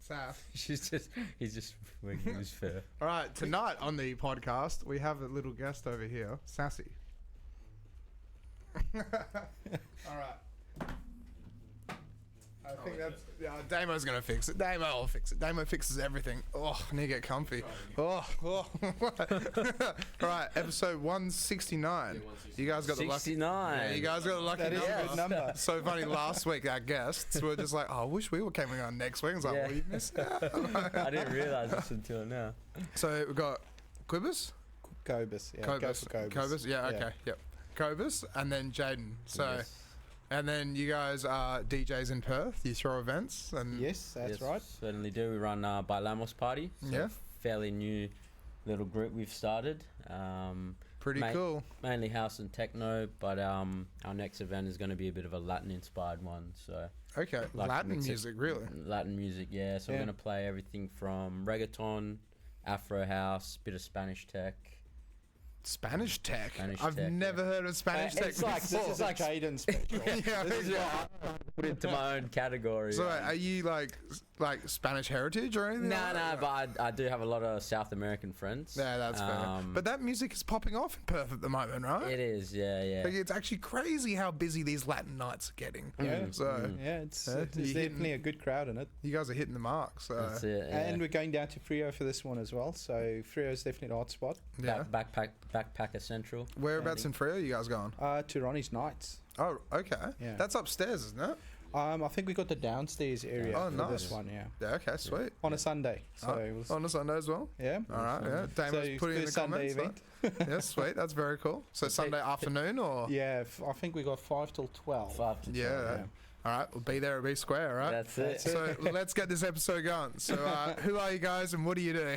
Sass. He's just wiggling his fur. All right, tonight on the podcast, we have a little guest over here, Sassy. All right. I think that's... Yeah, Damo's going to fix it. Damo will fix it. Damo fixes everything. Oh, I need to get comfy. Oh. All right, episode 169. You guys got the lucky... 69. Yeah, you guys got the lucky That is a good number. So funny, last week our guests were just like, oh, I wish we were coming on next week. I was like, well, you missed out. I didn't realise this until now. So we've got Quibus? Cobus, yeah. Go for Cobus. Cobus, yeah, okay, yep. Cobus, and then Jaden. So... Yes. And then you guys are DJs in Perth. You throw events, and Yes, that's right. Certainly do. We run Bailamos Party. So Yeah. fairly new little group we've started. pretty cool. Mainly house and techno, but our next event is going to be a bit of a Latin-inspired one. So Okay, like Latin mix it- music, really. Latin music, yeah. So we're Yeah. going to play everything from reggaeton, Afro house, bit of Spanish tech. Spanish tech. Spanish I've tech, never heard of Spanish tech it's like- before. this is like- Jaden special. Yeah, This is what I put into my own category. So, are you like Spanish heritage or anything? No, but I do have a lot of South American friends. Yeah, that's fair. But that music is popping off in Perth at the moment, right? It is, yeah. Like, it's actually crazy how busy these Latin nights are getting. Yeah. So Yeah, it's Yeah, there's you definitely a good crowd in it. you guys are hitting the mark. So That's it. Yeah. And we're going down to Frio for this one as well. So Frio is definitely the hot spot. yeah. Backpacker Central. Whereabouts in Freo are you guys going? To Ronnie's Nights. Oh, okay. Yeah. That's upstairs, isn't it? I think we got the downstairs area Oh, for nice. this one, yeah. Yeah. Okay. Sweet. On a Sunday. So it was, On a Sunday as well. yeah. All right. Yeah. Damon's So putting in the first Sunday comments. event. Yeah. Sweet. That's very cool. So Sunday afternoon or? Yeah, I think we got 5 till 12. 5 to 12. Yeah. All right, we'll be there or be square, all right? That's it. So let's get this episode going. So who are you guys and what do you do?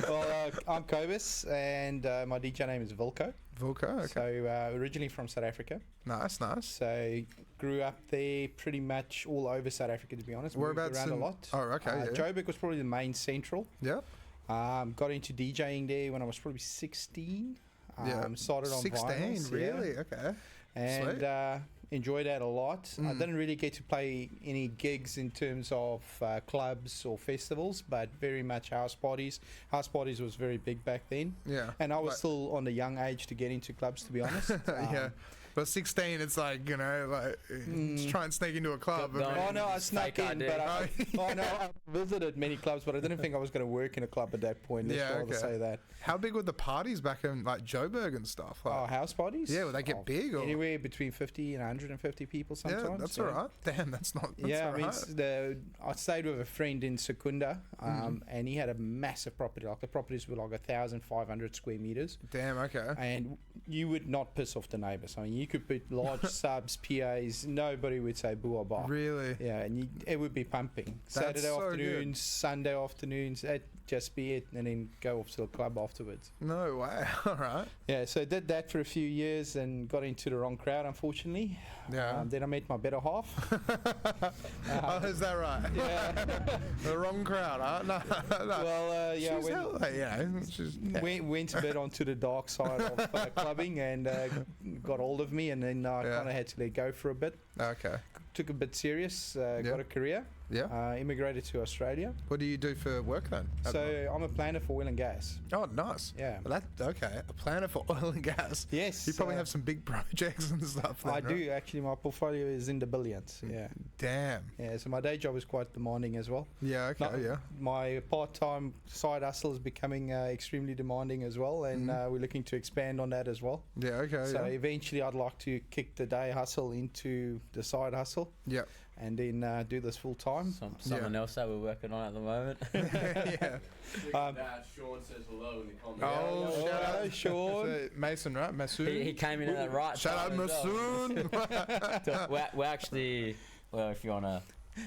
Well, I'm Cobus and my DJ name is VILCO. VILCO, okay. So originally from South Africa. Nice. So grew up there pretty much all over South Africa, to be honest. Whereabouts Moved around in- a lot. Oh, okay, yeah. Joburg was probably the main central. Yeah. Got into DJing there when I was probably 16. Yeah. Started on 16, vinyls, yeah. really? Okay. And enjoyed that a lot. I Mm. didn't really get to play any gigs in terms of clubs or festivals, but very much house parties. House parties was very big back then. Yeah. And I was Like- still on the young age to get into clubs, to be honest. yeah. But 16, it's like, just try and sneak into a club. Don't- Oh no, I snuck Fake in, ID. but I visited many clubs, but I didn't think I was going to work in a club at that point. Let's Yeah, rather okay. say that. How big were the parties back in like Joburg and stuff? Oh, Like, house parties? Yeah, would they get big or- anywhere between 50 and 150 people sometimes? yeah, that's all right. Damn, that's not. That's Yeah, all I mean, right. I stayed with a friend in Secunda, and he had a massive property. Like the properties were like 1,500 square meters, Damn, okay. and you would not piss off the neighbours. I mean, you could put large subs, PAs, nobody would say boo or bah. Really? Yeah, and it would be pumping. Saturday so afternoons, Sunday afternoons, that'd just be it, and then go off to the club afterwards. No way. All right. Yeah, so I did that for a few years and got into the wrong crowd, unfortunately. Yeah. Then I met my better half. Oh, is that right? Yeah. The wrong crowd, huh? No. Well, yeah, She's hell, she's, went a bit onto the dark side of clubbing and got hold of me, and then I Yeah. kind of had to let go for a bit. Okay. Took a bit serious, got a career, Yeah. immigrated to Australia. What do you do for work then? So I'm a planner for oil and gas. Oh, nice. Yeah. Well, okay. A planner for oil and gas. Yes. You probably have some big projects and stuff. Then, I right? do, actually. My portfolio is in the billions. Yeah. Damn. Yeah, so my day job is quite demanding as well. Yeah. Okay. Not- Yeah. My part-time side hustle is becoming extremely demanding as well, and we're looking to expand on that as well. Yeah. Okay. So yeah. eventually I'd like to kick the day hustle into the side hustle Yeah. and then do this full time. Someone else that we're working on at the moment. Yeah. Sean says hello in the comments. Oh, shout hello, out. Sean. So, Mason, right? Masoon. he came in at the right Shout out time as well. Masoon. So we're actually, well, if you want to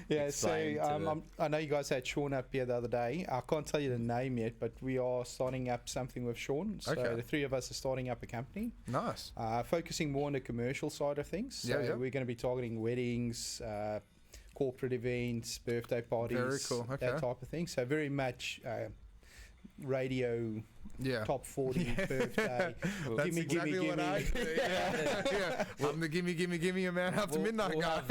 Yeah, so explain to I know you guys had Sean up here the other day. I can't tell you the name yet, but we are starting up something with Sean. So Okay. the three of us are starting up a company, Nice. focusing more on the commercial side of things. So Yeah, yeah. we're going to be targeting weddings, corporate events, birthday parties, Very cool, okay. that type of thing. So very much radio Yeah. top 40 birthday. That's gimme, exactly gimme, what I gimme. do. Yeah. I'm the gimme a man after midnight guy.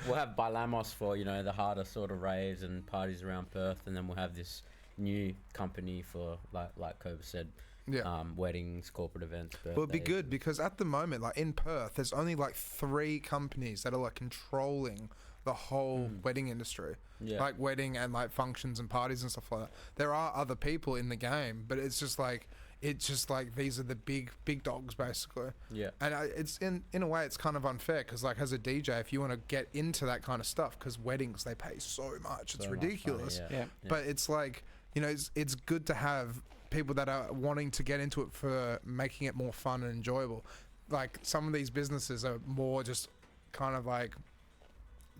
We'll have Bailamos for, you know, the harder sort of raves and parties around Perth, and then we'll have this new company for, like Cobra said, Yeah. weddings, corporate events, birthdays. Well, it'd be good because at the moment, like in Perth, there's only like 3 companies that are like controlling the whole wedding industry. Yeah. Like wedding and like functions and parties and stuff like that. There are other people in the game, but it's just like these are the big dogs basically. Yeah. And it's in a way it's kind of unfair because like as a DJ, if you want to get into that kind of stuff, because weddings they pay so much, it's So much money, ridiculous. Yeah. But it's like, you know, it's good to have people that are wanting to get into it for making it more fun and enjoyable. Like some of these businesses are more just kind of like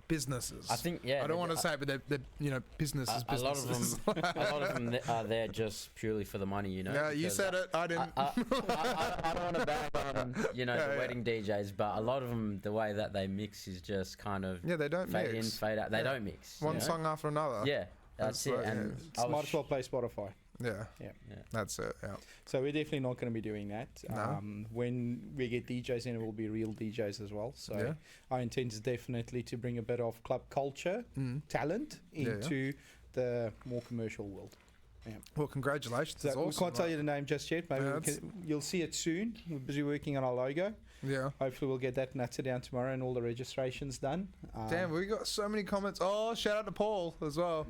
businesses. I think, yeah. I don't want to say it, but they're you know, businesses. A lot of businesses. them, a lot of them are there just purely for the money, you know. Yeah, you because said it. I didn't. I don't want to bag on, you know, Yeah, the yeah. wedding DJs, but a lot of them, the way that they mix is just kind of Yeah, they don't fade mix. in, fade out. They Yeah. don't mix. One you know? song after another. Yeah, that's That's it. right, And yeah. I was Might as well play Spotify. Yeah, Yeah. that's it. Yeah. So we're definitely not going to be doing that. No. When we get DJs in, it will be real DJs as well. So Yeah. our intent is definitely to bring a bit of club culture, talent Yeah, yeah. into the more commercial world. Well, congratulations. So It's we awesome. can't tell you the name just yet. Maybe Yeah, we you'll see it soon. We're busy working on our logo. Yeah. Hopefully we'll get that natter down tomorrow and all the registrations done. Damn, we got so many comments. Oh, shout out to Paul as well.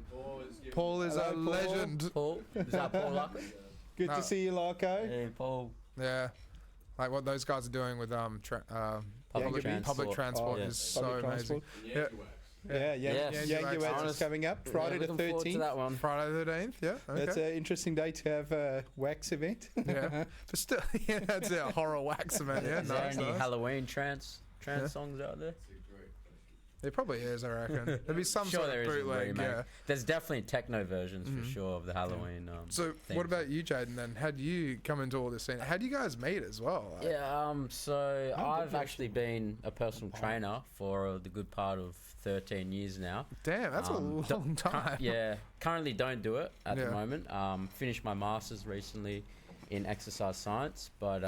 Paul is Hello, a Paul. legend. Paul. Is that Paul Luckett? Good No. to see you, Larko. Yeah, Paul. Yeah. Like what those guys are doing with Public public transport Oh, is Public so amazing. transport. Yeah. Yeah, Yes. Yangebeats is coming up Friday the looking forward to 13th. that one. Friday the 13th. Yeah. Okay. That's an interesting day to have a wax event. Yeah. But still, yeah, that's a horror wax man. Yeah. Is there Nice. any nice. Halloween trance Yeah. songs out there? There probably is, I reckon. There'd be some Sure sort there of is a bootleg. remake. Yeah. There's definitely techno versions for sure of the Halloween. So, theme what about you, Jaden? Then, how do you come into all this scene? How do you guys meet as well? Like, Yeah, so Oh, I've good. actually been a personal trainer for the good part of 13 years now. Damn, that's a long time. Yeah, currently don't do it at Yeah. the moment. Finished my master's recently in exercise science, but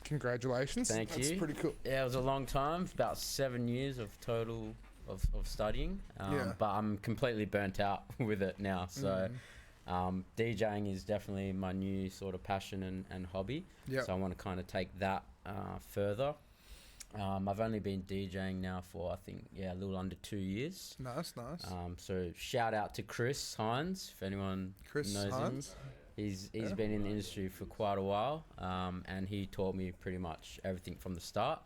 Congratulations. Thank That's you. pretty cool. yeah, it was a long time, about 7 years of total of studying. Yeah. But I'm completely burnt out with it now. So DJing is definitely my new sort of passion and hobby. Yeah. So I want to kind of take that further. I've only been DJing now for I think a little under 2 years. Nice. So shout out to Chris Hines if anyone Chris knows Hines. him. He's been in the industry for quite a while, and he taught me pretty much everything from the start.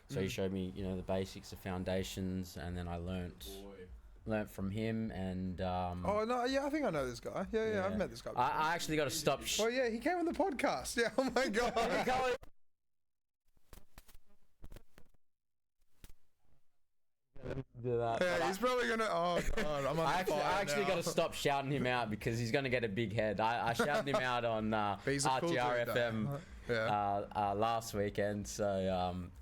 So he showed me, you know, the basics, the foundations, and then I learnt from him. And Oh no, yeah, I think I know this guy. Yeah, I've met this guy. Before. I actually got to stop. Oh yeah, he came on the podcast. Yeah. Oh my god. do that. Yeah, he's probably gonna. Oh god, I'm on I actually now. got to stop shouting him out because he's gonna get a big head. I shouted him out on But he's a cool dude, RTR though. FM Yeah. last weekend. So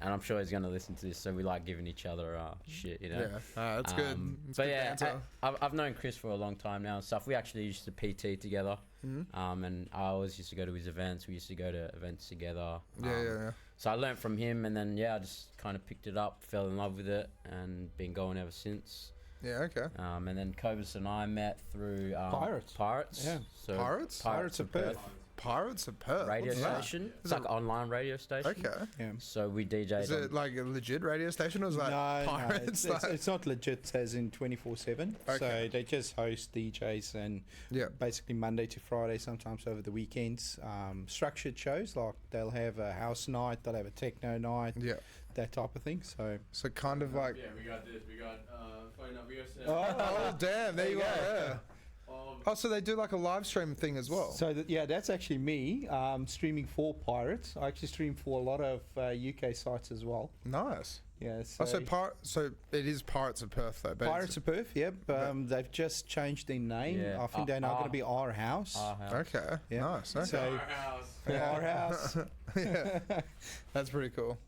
and I'm sure he's gonna listen to this. So we like giving each other shit, you know. Yeah. That's good. It's But good yeah, banter. I've known Chris for a long time now and stuff. We actually used to PT together, and I always used to go to his events. We used to go to events together. Yeah. So I learnt from him, and then I just kind of picked it up, fell in love with it, and been going ever since. Yeah. Okay. And then Cobus and I met through Pirates. Yeah. So Pirates? Pirates of Perth. Pirates of Perth. radio What's that? station. It's Is like it- an online radio station. Okay. Yeah. So we DJ'd. Is it like a legit radio station or is that No, Pirates? it's not legit as in 24/7. Okay. So they just host DJs and Yeah. basically Monday to Friday, sometimes over the weekends. Structured shows like they'll have a house night, they'll have a techno night, Yeah. that type of thing. So So kind of like. Yeah, we got this. We got phone up here. Oh damn! There you go. Yeah. Oh, so they do like a live stream thing as well. So that's actually me streaming for Pirates. I actually stream for a lot of UK sites as well. Nice. Yeah. So, so it is Pirates of Perth though. But Pirates of Perth. Yep. They've just changed their name. Yeah. I think they're now going to be Our House. Okay. Yeah. Nice. Okay. So Our house. Our House. yeah. That's pretty cool.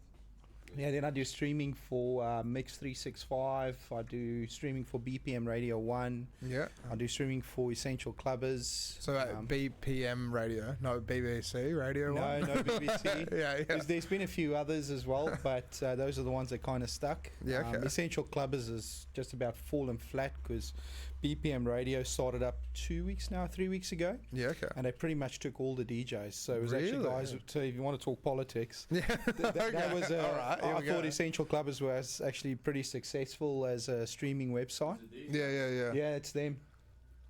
Yeah, then I do streaming for Mix 365. I do streaming for BPM Radio 1. Yeah. I do streaming for Essential Clubbers. So BPM radio, no BBC radio. No, one? no BBC. Yeah. There's been a few others as well, but those are the ones that kind of stuck. Yeah, okay. Essential Clubbers is just about fallen flat because BPM Radio started up 3 weeks ago. Yeah, okay. And they pretty much took all the DJs. So it was actually Really? guys. So if you want to talk politics, Yeah. that was. All right. Here I we thought go. Essential Clubbers was actually pretty successful as a streaming website. Yeah. Yeah, it's them.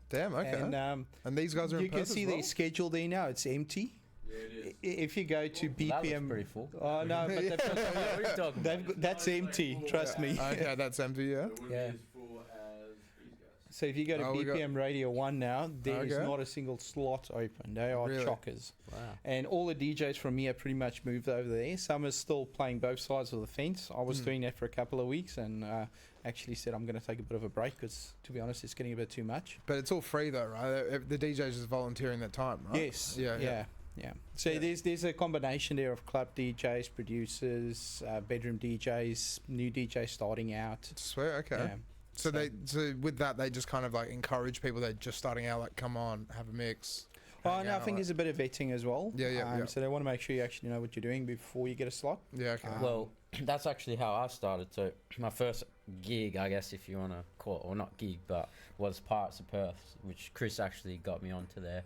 Damn. Okay. And these guys are you in can Perth see as well? their schedule there now. It's empty. Yeah, it is. If you go to That looks BPM, pretty full. oh no, but they've got, What are you talking about? that's empty. Trust me. Okay, that's empty. Yeah. It wouldn't Yeah. be as full as these guys. So if you go to Oh, we got- BPM Radio 1 now, there is Okay. not a single slot open. They are Really? chockers. Wow. And all the DJs from here pretty much moved over there. Some are still playing both sides of the fence. I was doing that for a couple of weeks and actually said I'm going to take a bit of a break because, to be honest, it's getting a bit too much. But it's all free though, right? The DJs is volunteering that time, right? Yes. Yeah. So Yeah. there's a combination there of club DJs, producers, bedroom DJs, new DJs starting out. Swear. Okay. Yeah. So with that they just kind of like encourage people that are just starting out, like, come on, have a mix. Oh, hang no, I out, think like- there's a bit of vetting as well. Yeah. So they want to make sure you actually know what you're doing before you get a slot. Yeah. Okay. Well, that's actually how I started. So my first gig, I guess, if you want to call it, or not gig, but was Pirates of Perth, which Chris actually got me onto there.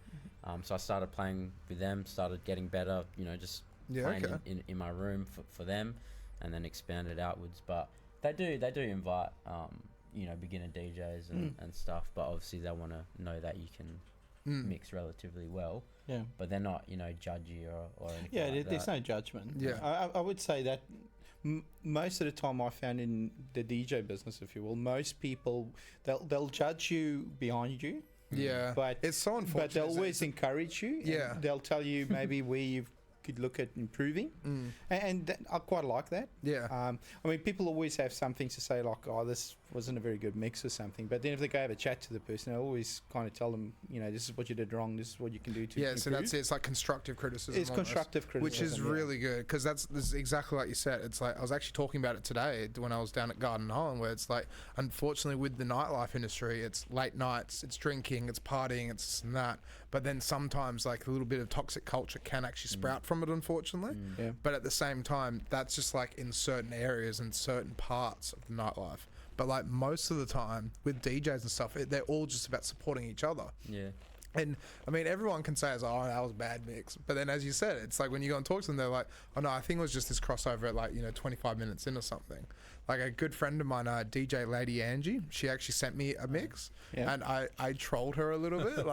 So I started playing with them, started getting better, just Yeah. playing Okay. in my room for them, and then expanded outwards. But they do invite, beginner DJs and stuff, but obviously they want to know that you can mix relatively well. Yeah. But they're not, judgy or anything Yeah, like there's that. no judgment. Yeah. I would say that most of the time I found in the DJ business, if you will, most people, they'll judge you behind you. Yeah. But it's so unfortunate. But they'll isn't it? always encourage you. and Yeah. They'll tell you maybe where you could look at improving. And I quite like that. Yeah. I mean, people always have some things to say, like, oh, this wasn't a very good mix or something. But then if they go have a chat to the person, I always kind of tell them, this is what you did wrong, this is what you can do to Yeah. improve. So that's it. It's like constructive criticism. It's almost, constructive criticism. which is yeah. really good, because this is exactly like you said. It's like I was actually talking about it today when I was down at Garden Island, where it's like, unfortunately, with the nightlife industry, it's late nights, it's drinking, it's partying, it's this and that. But then sometimes, like, a little bit of toxic culture can actually sprout from it, unfortunately. Yeah. But at the same time, that's just like in certain areas and certain parts of the nightlife. But like most of the time with DJs and stuff, they're all just about supporting each other. Yeah. And I mean, everyone can say, "Oh, that was a bad mix," but then, as you said, it's like when you go and talk to them, they're like, "Oh no, I think it was just this crossover at like 25 minutes in or something." Like a good friend of mine, DJ Lady Angie, she actually sent me a mix, Yeah. and I trolled her a little bit,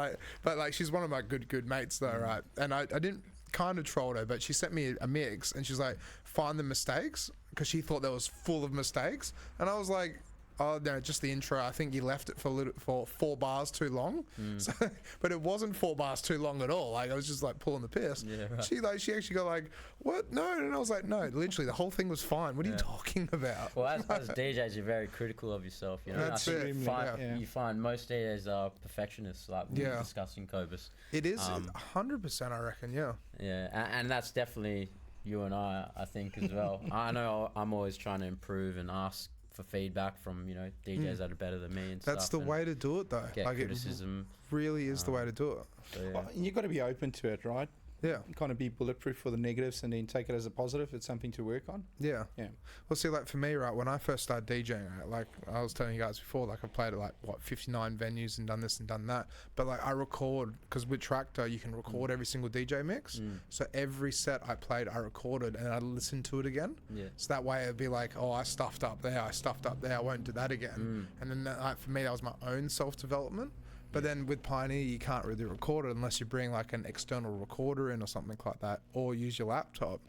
but she's one of my good mates though, right? And I didn't kind of trolled her, but she sent me a mix, and she's like, "Find the mistakes," because she thought that was full of mistakes, and I was like, oh no, just the intro. I think you left it for 4 bars too long. So, but it wasn't 4 bars too long at all. Like I was just like pulling the piss. Yeah, right. She actually got like, what? No, and I was like, no, literally the whole thing was fine. What are you talking about? Well, as DJs, you're very critical of yourself. That's I think it. You find most DJs are perfectionists, like we were discussing Cobus. It is 100%, I reckon. Yeah. Yeah, and that's definitely you and I think as well. I know I'm always trying to improve and ask for feedback from DJs that are better than me and That's stuff. the way to do it, though. Get Like criticism. it really is the way to do it. So, yeah. Well, you've got to be open to it, right? Yeah. Kind of be bulletproof for the negatives and then take it as a positive. It's something to work on. Yeah. Yeah. Well, see, like for me, right, when I first started DJing, right, like I was telling you guys before, like I played at like 59 venues and done this and done that. But like I record, because with Tractor you can record every single DJ mix. So every set I played, I recorded and I listened to it again. Yeah. So that way it'd be like, oh, I stuffed up there, I won't do that again. And then like, for me, that was my own self-development. But then with Pioneer, you can't really record it unless you bring like an external recorder in or something like that, or use your laptop.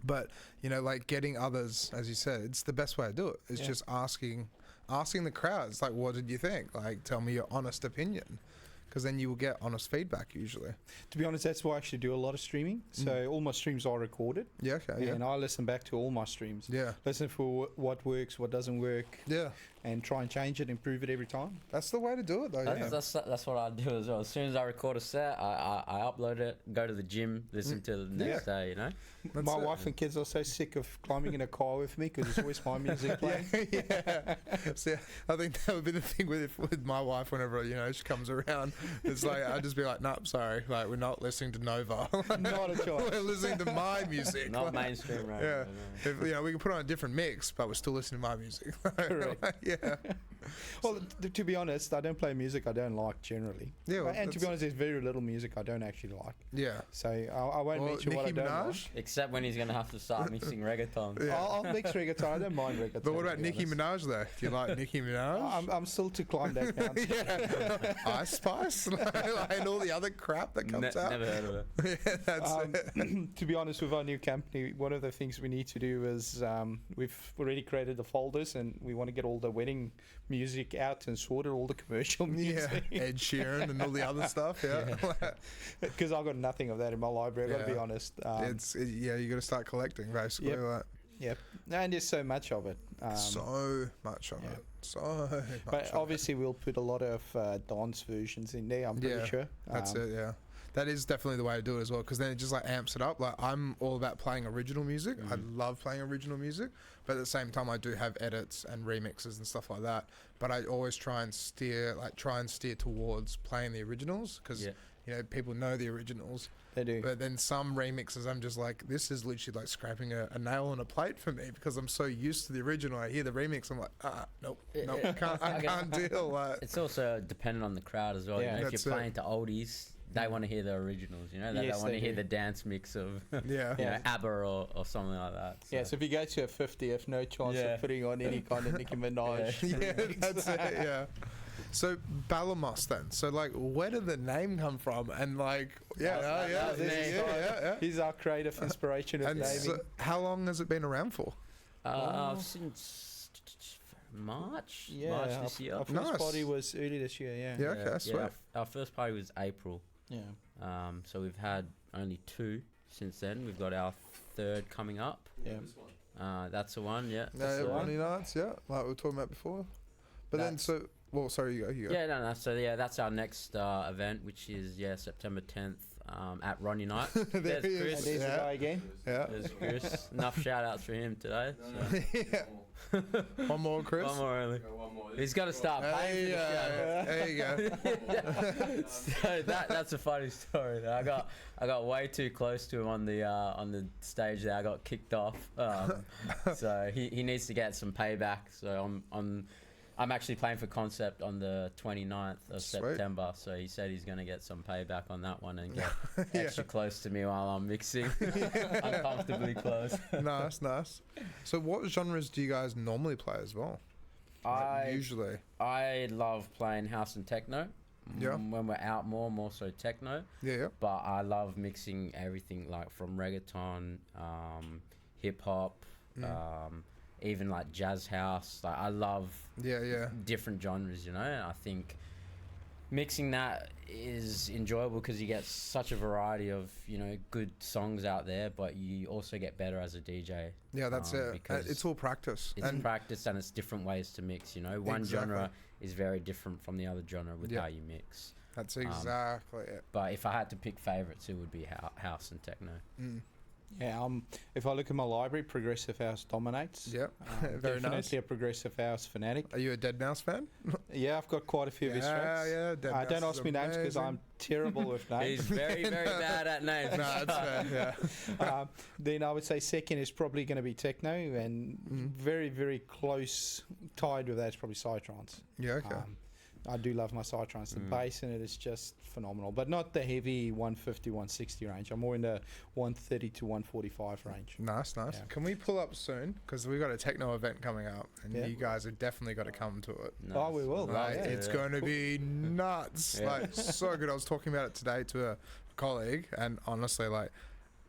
But like getting others, as you said, it's the best way to do it. It's just asking the crowds, like, what did you think? Like, tell me your honest opinion. because then you will get honest feedback usually. To be honest, that's why I actually do a lot of streaming. So all my streams are recorded, Yeah, okay, and I listen back to all my streams. yeah, Listen for what works, what doesn't work, yeah. and try and change it, improve it every time. That's the way to do it, though. Yeah, That's what I do as well. As soon as I record a set, I upload it, go to the gym, listen to it the next day. You know. That's My it. wife and kids are so sick of climbing in a car with me because it's always my music playing. yeah. So I think that would be the thing with my wife whenever she comes around. It's like I'd just be like, "No, sorry, like we're not listening to Nova. Not a choice. We're listening to my music. Not Like, mainstream radio. Yeah, no. if, we can put on a different mix, but we're still listening to my music. Correct. Yeah, Well, to be honest, I don't play music I don't like generally. yeah. Well, And to be honest, there's very little music I don't actually like. yeah. So I won't Well, mention what I Nicki don't Minaj? like. Except when he's gonna have to start mixing reggaeton. Yeah. I'll mix reggaeton. I don't mind reggaeton. But what about to be Nicki honest. Minaj though? Do you like Nicki Minaj? I'm still to climb that mountain. yeah, Ice Spice, and all the other crap that comes out. Never heard of it. Yeah, that's it. To be honest, with our new company, one of the things we need to do is we've already created the folders and we want to get all the wedding music out and sorted, all the commercial Yeah, music. Ed Sheeran and all the other stuff. Yeah, Because I've got nothing of that in my library, I've got to be Yeah. honest. you got to start collecting basically. Yep. Like, Yep. And there's so much of it. so much of yeah. it. So much. But of obviously, we'll put a lot of dance versions in there, I'm pretty Yeah, sure. That's it, yeah. That is definitely the way to do it as well, because then it just like amps it up. Like I'm all about playing original music. I love playing original music, but at the same time I do have edits and remixes and stuff like that. But I always try and steer towards playing the originals, because people know the originals. They do. But then some remixes, I'm just like, this is literally like scraping a nail on a plate for me, because I'm so used to the original. I hear the remix, I'm like, nope, I can't deal. Like, It's also dependent on the crowd as well. Yeah. You know, if That's you're it. playing to oldies, they want to hear the originals. You know, they Yes, don't want they to hear do. the dance mix of yeah. Yeah. ABBA or something like that. Yeah, so if you go to a 50th, no chance Yeah. of putting on any kind of Nicki Minaj. Yeah, that's it. Yeah. So Bailamos then. So like, where did the name come from? And like, That was me. yeah. He's our creative inspiration of And naming. so how long has it been around for? Since March Yeah, this year. Our first Nice. party was early this year, yeah. Yeah, okay, sweet. Our first party was April. Yeah. So we've had only 2 since then. We've got our 3rd coming up. Yeah. That's the one. Yeah. Yeah, that's the one. Ronnie nights, yeah, like we were talking about before. But then, That's- sorry, you go. Yeah, no. So yeah, that's our next event, which is September 10th at Ronnie Night. There There's he is. Chris. And there's the Yeah. guy again. Yeah. There's Chris. Enough shout outs for him today. So. Yeah. One more, Chris. One more only. Got one more. He's got to start paying for the show. There you go. So that's a funny story. I got way too close to him on the stage there. I got kicked off. So he needs to get some payback. So I'm actually playing for Concept on the 29th of Sweet. September. So he said he's going to get some payback on that one and get Yeah. extra close to me while I'm mixing. Uncomfortably close. Nice. So what genres do you guys normally play as well? Usually. I love playing house and techno. Yeah. When we're out more so techno. Yeah. But I love mixing everything, like from reggaeton, hip hop, even like jazz house. Like I love Yeah. different genres, you know. And I think mixing that is enjoyable because you get such a variety of good songs out there, but you also get better as a DJ. Yeah, that's it. because It's all practice. It's And practice and it's different ways to mix. One Exactly. genre is very different from the other genre with Yeah. how you mix. that's exactly it. But if I had to pick favorites, it would be house and techno. Mm. Yeah, if I look at my library, progressive house dominates. Yep. Very Definitely nice. a progressive house fanatic. Are you a Dead Mouse fan? Yeah, I've got quite a few of his tracks. Yeah. Dead Mouse Don't is ask me names because amazing. I'm terrible with names. He's very bad at names. No, that's fair. Yeah. Then I would say second is probably going to be techno, and very, very close tied with that is probably psytrance. Yeah. Okay. I do love my psytrance. The bass in it is just phenomenal, but not the heavy 150, 160 range. I'm more in the 130 to 145 range. Nice. Yeah. Can we pull up soon? Because we've got a techno event coming up, and Yeah. you guys have definitely got to come to it. Oh, we will. Like, yeah. it's going to be nuts. Yeah. Like, so good. I was talking about it today to a colleague, and honestly, like,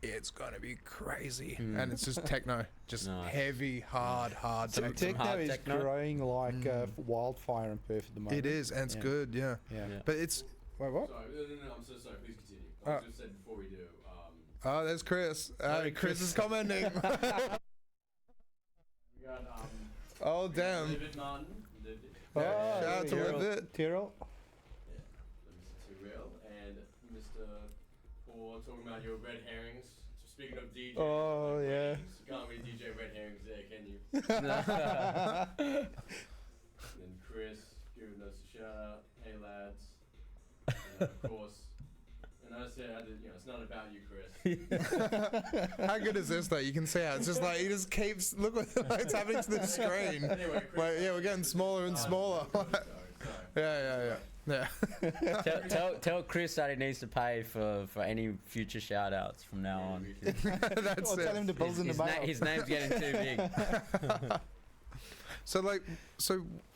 it's going to be crazy. And it's just techno, just Nice. heavy, hard Some techno. Techno hard is techno. growing like wildfire in Perth at the moment. It is, and it's Yeah. good, yeah. Yeah. Yeah. But it's Wait, what? Sorry, no, I'm so sorry. Please continue. I Oh. just said before we do. Oh, there's Chris. Chris is commenting. We got Oh, damn. David Martin. Oh, Shout out to Livid. Tyrrell. Mr. Tyrrell and Mr. Paul talking about your red herrings. So speaking of DJ. Oh, yeah. You can't really DJ red herrings there, can you? And then Chris giving us a shout out. Hey lads. And then of course. And I said, it's not about you, Chris. How good is this though? You can see how it's just like he just keeps look what's happening to the screen. Anyway, Chris, Like, yeah, we're getting smaller and smaller. sorry. Yeah. Tell Chris that he needs to pay for any future shout outs from now on. That's Or tell him it. to build in the mail. His name's getting too big. So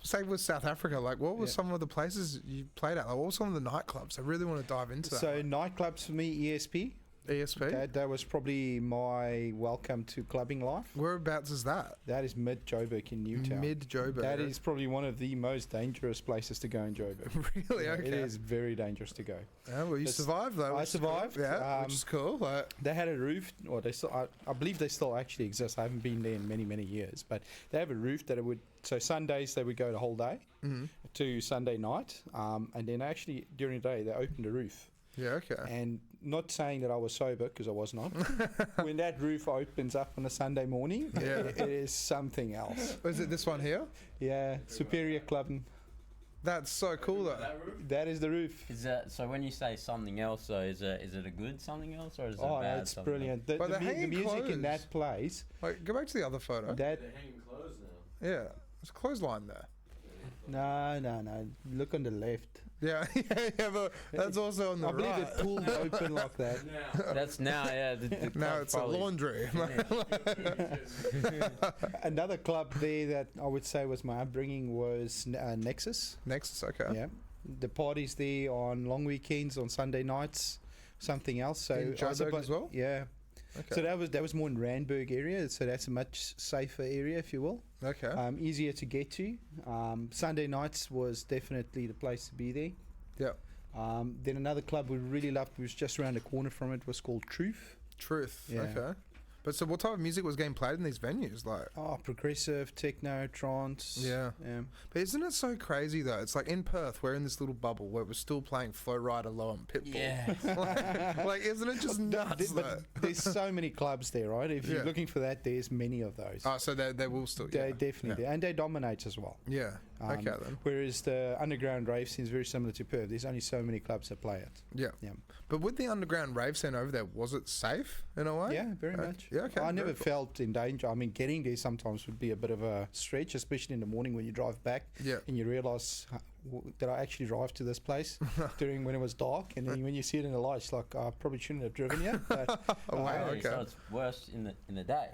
say with South Africa, like what were Yeah. some of the places you played at? Like what were some of the nightclubs? I really want to dive into that. So nightclubs for me, ESP. ESP. That was probably my welcome to clubbing life. Whereabouts is that? That is mid Joburg in Newtown. Mid Joburg. That is probably one of the most dangerous places to go in Joburg. really Yeah, okay. It is very dangerous to go. Yeah, well, you It's- survived though. I which is cool. survived, Yeah, which is cool. Like, They had a roof, or they still, I believe they still actually exist. I haven't been there in many, many years, but they have a roof that it would. So Sundays they would go the whole day mhm. to Sunday night, and then actually during the day they opened the roof. Yeah, okay. And not saying that I was sober because I was not. When that roof opens up on a Sunday morning, Yeah. it is something else. Is it this one here? Yeah, Superior Clubbing. That's so cool though. That roof? That is the roof. Is that so? When you say something else, though, is it a good something else or is it Oh, bad? it's something brilliant. The, But the, they're the hanging music in clothes. that place, Like, go back to the other photo. that They're hanging clothes now. Yeah, there's a clothesline there. no. Look on the left. Yeah, yeah, but that's also on the I believe right. it pulled open like that. Now. That's now, yeah. The Now club's it's a probably- laundry. Another club there that I would say was my upbringing was Nexus. Nexus, okay. Yeah, the parties there on long weekends, on Sunday nights, something else. So In I Joburg as well? Yeah. Okay. So that was more in Randburg area. So that's a much safer area, if you will. Okay. Easier to get to. Sunday nights was definitely the place to be there. Yeah. Then another club we really loved, was just around the corner from it, was called Truth. Truth. Yeah. Okay. But so what type of music was getting played in these venues? Like, Oh, progressive, techno, trance. yeah. But isn't it so crazy though? It's like in Perth, we're in this little bubble where we're still playing Flow Rider Low and Pitbull. Yeah. Like, isn't it just nuts? But though? there's so many clubs there, right? If Yeah. you're looking for that, there's many of those. Oh, so they will still. They Yeah. definitely, and they dominate as well. Yeah. Um, Okay then. Whereas the underground rave scene is very similar to Perth. There's only so many clubs that play it. Yeah. Yeah. But with the underground rave scene over there, was it safe in a way? Yeah, very Okay. much. Yeah, okay, I very never cool. felt in danger. I mean, getting there sometimes would be a bit of a stretch, especially in the morning when you drive back Yeah. and you realise that I actually drive to this place during when it was dark, and then when you see it in the lights, like I probably shouldn't have driven here. But Oh, wow. Really? Okay. So it's worse in the day.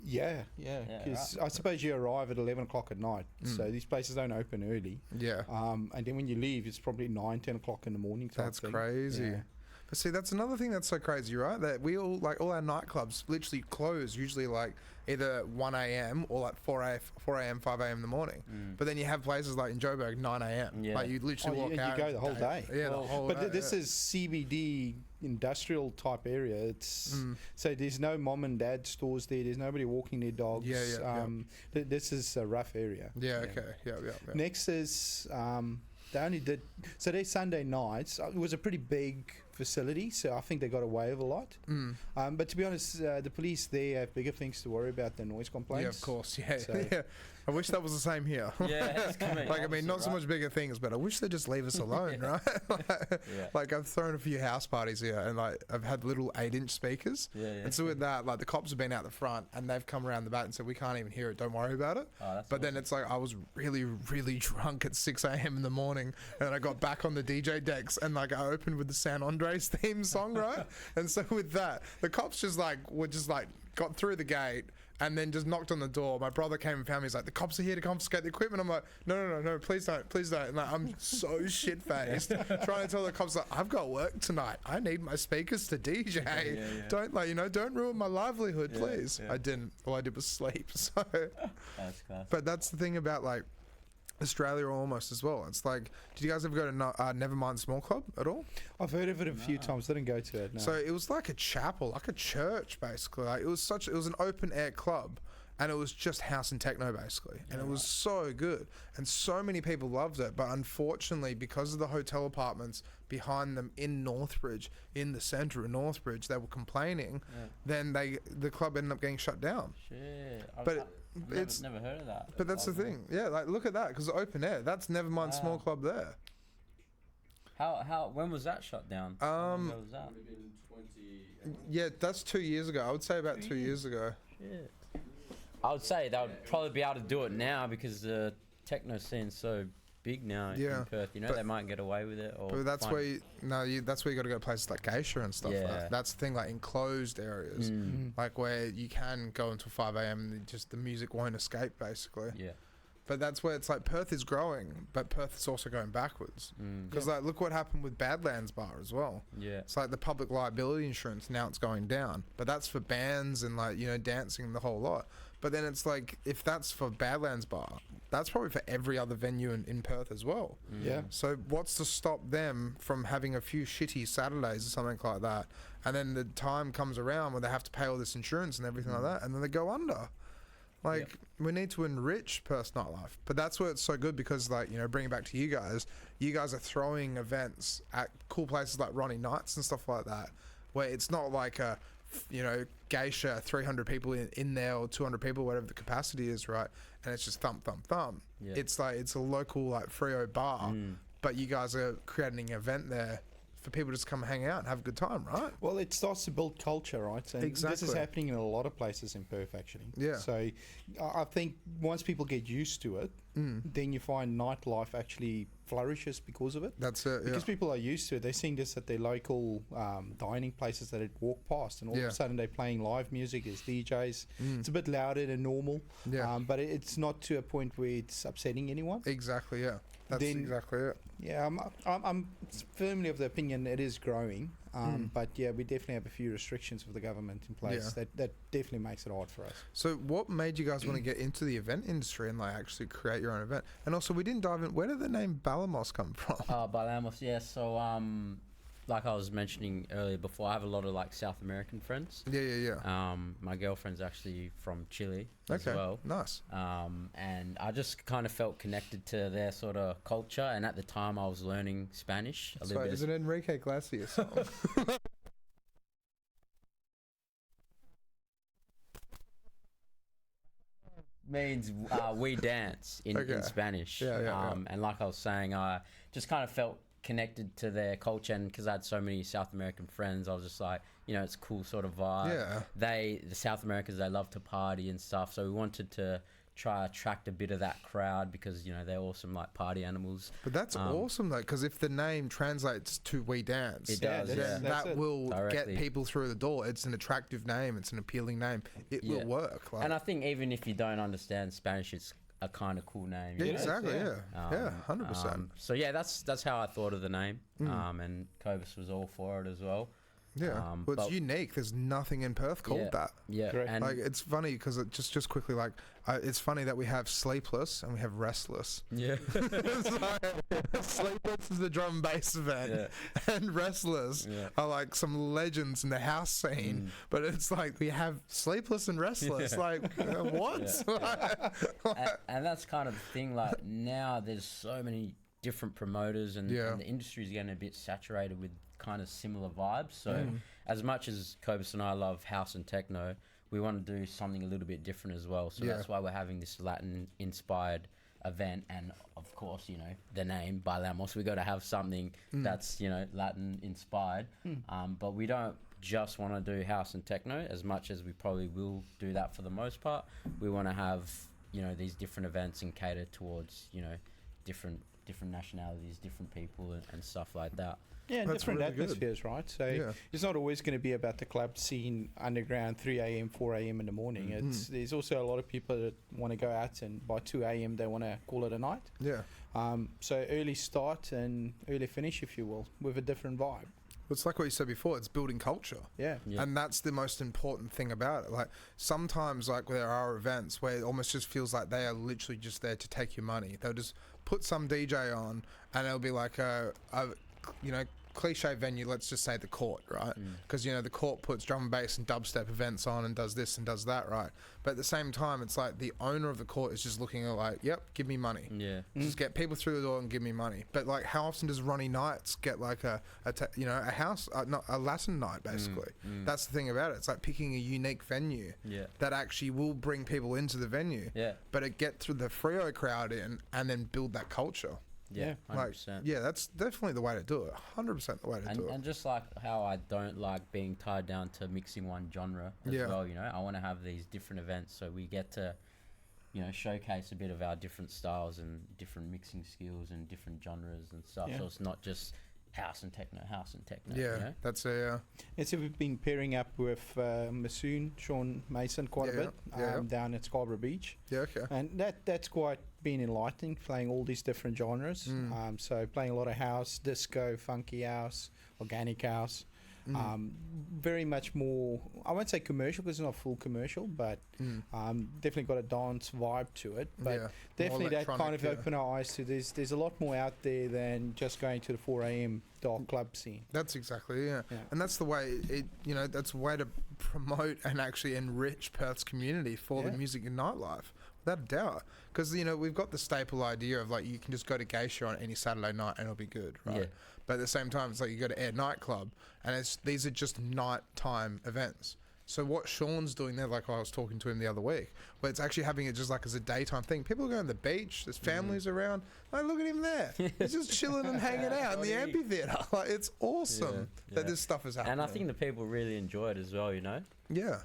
yeah, Yeah, because I suppose you arrive at 11 o'clock at night, Mm. so these places don't open early. Yeah. And then when you leave, it's probably 9, 10 o'clock in the morning. Type That's thing. crazy. Yeah. But see, that's another thing that's so crazy, right? That we all, like, all our nightclubs literally close usually like either 1 a.m. or like 4 a.m., 5 a.m. in the morning. Mm. But then you have places like in Joburg, 9 a.m. Yeah. Like you literally Oh, walk you out. go the whole day. Yeah, Well, the whole But day. this yeah. is CBD industrial type area. It's Mm. so there's no mom and dad stores there. There's nobody walking their dogs. Yeah, yeah, This is a rough area. Yeah, okay. Yeah. Next is they only did so their Sunday nights. It was a pretty big facility, so I think they got away with a lot. Mm. But to be honest, the police there have bigger things to worry about than noise complaints. Yeah, of course. Yeah, So- yeah. I wish that was the same here. Yeah, it's coming. Like, I mean, not so Opposite, much bigger things, but I wish they'd just leave us alone, right? Yeah. Like, I've thrown a few house parties here, and like, I've had little 8-inch speakers. Yeah, yeah. And so with that, like, the cops have been out the front, and they've come around the back and said, we can't even hear it, don't worry about it. Oh, that's But then it's like, I was really, really drunk at 6 a.m. in the morning, and I got back on the DJ decks, and like, I opened with the San Andres theme song, right? And so with that, the cops just like, got through the gate, and then just knocked on the door. My brother came and found me. He's like, the cops are here to confiscate the equipment. I'm like, no, please don't. And like, I'm so shit-faced trying to tell the cops, like, I've got work tonight. I need my speakers to DJ. Yeah. Don't, like, don't ruin my livelihood, Yeah, please. yeah. I didn't. All I did was sleep. So, That's class. but that's the thing about, like, Australia almost as well. It's like, did you guys ever go to Nevermind Small Club at all? I've heard of it a few times. Didn't go to it. No. So it was like a chapel, like a church, basically. Like it was an open air club, and it was just house and techno basically, and it was so good, and so many people loved it. But unfortunately, because of the hotel apartments behind them in Northbridge, in the centre of Northbridge, they were complaining. Then the club ended up getting shut down. Shit. But I've never heard of that. But that's the thing. Yeah, like look at that, because open air. That's Nevermind Small Club there. How when was that shut down? When was that? Would have been 20. Yeah, that's 2 years ago. I would say about 2 years ago. Shit. I would say they would probably be able to do it now because the techno scene's so big now in Perth. You know, but they might get away with it. Or but that's where that's where you got to go to places like Geisha and stuff. Yeah. Like, that's the thing, like enclosed areas, like where you can go until 5 a.m. and just the music won't escape, basically. Yeah. But that's where it's like Perth is growing, but Perth is also going backwards. Because like look what happened with Badlands Bar as well. Yeah. It's like the public liability insurance, now it's going down, but that's for bands and like, you know, dancing and the whole lot. But then it's like, if that's for Badlands Bar, that's probably for every other venue in Perth as well. Yeah. So what's to stop them from having a few shitty Saturdays or something like that, and then the time comes around where they have to pay all this insurance and everything like that, and then they go under? Like, we need to enrich Perth's nightlife. But that's where it's so good, because, like, you know, bringing it back to you guys are throwing events at cool places like Ronnie Nights and stuff like that, where it's not like a, you know, Geisha, 300 people in there, or 200 people, whatever the capacity is, right? And it's just thump, thump, thump. Yeah. It's like, it's a local, like, Frio bar, but you guys are creating an event there for people to just come hang out and have a good time, right? Well, it starts to build culture, right? And this is Exactly. happening in a lot of places in Perth, actually. Yeah. So I think once people get used to it, then you find nightlife actually flourishes because of it. That's it, Because people are used to it. They're seeing this at their local dining places that they walk past, and all of a sudden they're playing live music as DJs. It's a bit louder than normal, but it's not to a point where it's upsetting anyone. Exactly, yeah. That's Then- exactly it. Yeah, I'm firmly of the opinion it is growing, but yeah, we definitely have a few restrictions with the government in place that definitely makes it hard for us. So what made you guys want to get into the event industry and like actually create your own event? And also, we didn't dive in, where did the name Bailamos come from? Bailamos, yeah. So like I was mentioning earlier before, I have a lot of like South American friends. Yeah. My girlfriend's actually from Chile as Okay, well. nice. And I just kind of felt connected to their sort of culture. And at the time, I was learning Spanish a little So bit. is it Enrique Iglesias song? Means we dance in Spanish. Yeah. And like I was saying, I just kind of felt connected to their culture, and because I had so many South American friends, I was just like, you know, it's a cool sort of vibe. Yeah. The South Americans, they love to party and stuff, so we wanted to try attract a bit of that crowd, because, you know, they're awesome like party animals. But that's awesome though, because if the name translates to We Dance, It does, then that's that it. will Directly. get people through the door. It's an attractive name, it's an appealing name, it will work. Like, And I think even if you don't understand Spanish, it's a kind of cool name. yeah, you know? exactly, yeah. Yeah, 100%. So yeah, that's how I thought of the name. And Cobus was all for it as well. Yeah, well, it's but- unique. There's nothing in Perth called that. Yeah, Correct. and Like, it's funny because just quickly, like, it's funny that we have Sleepless and we have Restless. yeah, It's like, Sleepless is the drum and bass event, and Restless are like some legends in the house scene. But it's like we have Sleepless and Restless. Like, what? and that's kind of the thing. Like, now there's so many different promoters, and the industry is getting a bit saturated with kind of similar vibes. So as much as Cobus and I love house and techno, we want to do something a little bit different as well. So that's why we're having this Latin inspired event, and of course, you know, the name Bailamos, we got to have something that's, you know, Latin inspired. But we don't just want to do house and techno, as much as we probably will do that for the most part. We want to have, you know, these different events and cater towards, you know, different nationalities, different people, and stuff like that. Yeah, and That's different really good. atmospheres, right? So it's not always going to be about the club scene underground 3 a.m., 4 a.m. in the morning. There's also a lot of people that want to go out, and by 2 a.m. they want to call it a night. Yeah. So early start and early finish, if you will, with a different vibe. It's like what you said before, it's building culture. Yeah. And that's the most important thing about it. Like sometimes like there are events where it almost just feels like they are literally just there to take your money. They'll just put some DJ on and it'll be like a you know, cliche venue, let's just say the Court, right? Because, you know, the Court puts drum and bass and dubstep events on and does this and does that, right? But at the same time, it's like the owner of the Court is just looking at like, yep, give me money. Yeah. Just get people through the door and give me money. But like, how often does Ronnie Nights get like a house, not a Latin night, basically? That's the thing about it. It's like picking a unique venue that actually will bring people into the venue. Yeah. But it get through the Freo crowd in and then build that culture. Yeah, 100%. Like, yeah, that's definitely the way to do it. 100% the way to do it. And just like how I don't like being tied down to mixing one genre as well, you know, I want to have these different events so we get to, you know, showcase a bit of our different styles and different mixing skills and different genres and stuff. So it's not just house and techno. Yeah, you know? that's a. And so we've been pairing up with Masoon, Sean Mason quite a bit down at Scarborough Beach. Yeah, okay. And that's quite been enlightening, playing all these different genres. So playing a lot of house, disco, funky house, organic house. Very much more, I won't say commercial because it's not full commercial, but definitely got a dance vibe to it. But definitely that kind of opened our eyes to there's a lot more out there than just going to the 4 a.m. dark club scene. That's exactly, and that's the way it, you know, that's a way to promote and actually enrich Perth's community for the music and nightlife. Without a doubt. Because, you know, we've got the staple idea of like you can just go to Geisha on any Saturday night and it'll be good, right? Yeah. But at the same time, it's like you go to Air Nightclub and these are just nighttime events. So what Sean's doing there, like I was talking to him the other week, where it's actually having it just like as a daytime thing. People are going to the beach, there's families around. Like, look at him there. He's just chilling and hanging out in the amphitheatre. Like, it's awesome that this stuff is happening. And I think the people really enjoy it as well, you know? Yeah.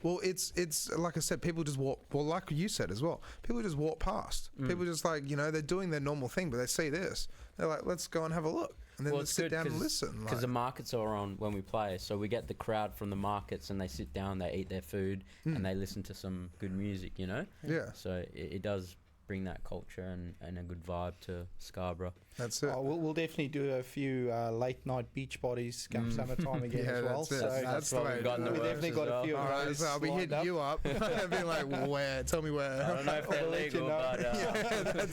Well, it's like I said, people just walk. Well, like you said as well, people just walk past. People just like, you know, they're doing their normal thing, but they see this, they're like, let's go and have a look, and then let's sit down and listen. Because the markets are on when we play, so we get the crowd from the markets, and they sit down, they eat their food, and they listen to some good music, you know. Yeah. So it does bring that culture and a good vibe to Scarborough. That's it. We'll definitely do a few late night beach parties come summertime again as well. That's it. So that's the way we've got in the we've works definitely got a few All of right, those. so I'll be hitting you up and be like, where? Tell me where. I don't know if they're legal, but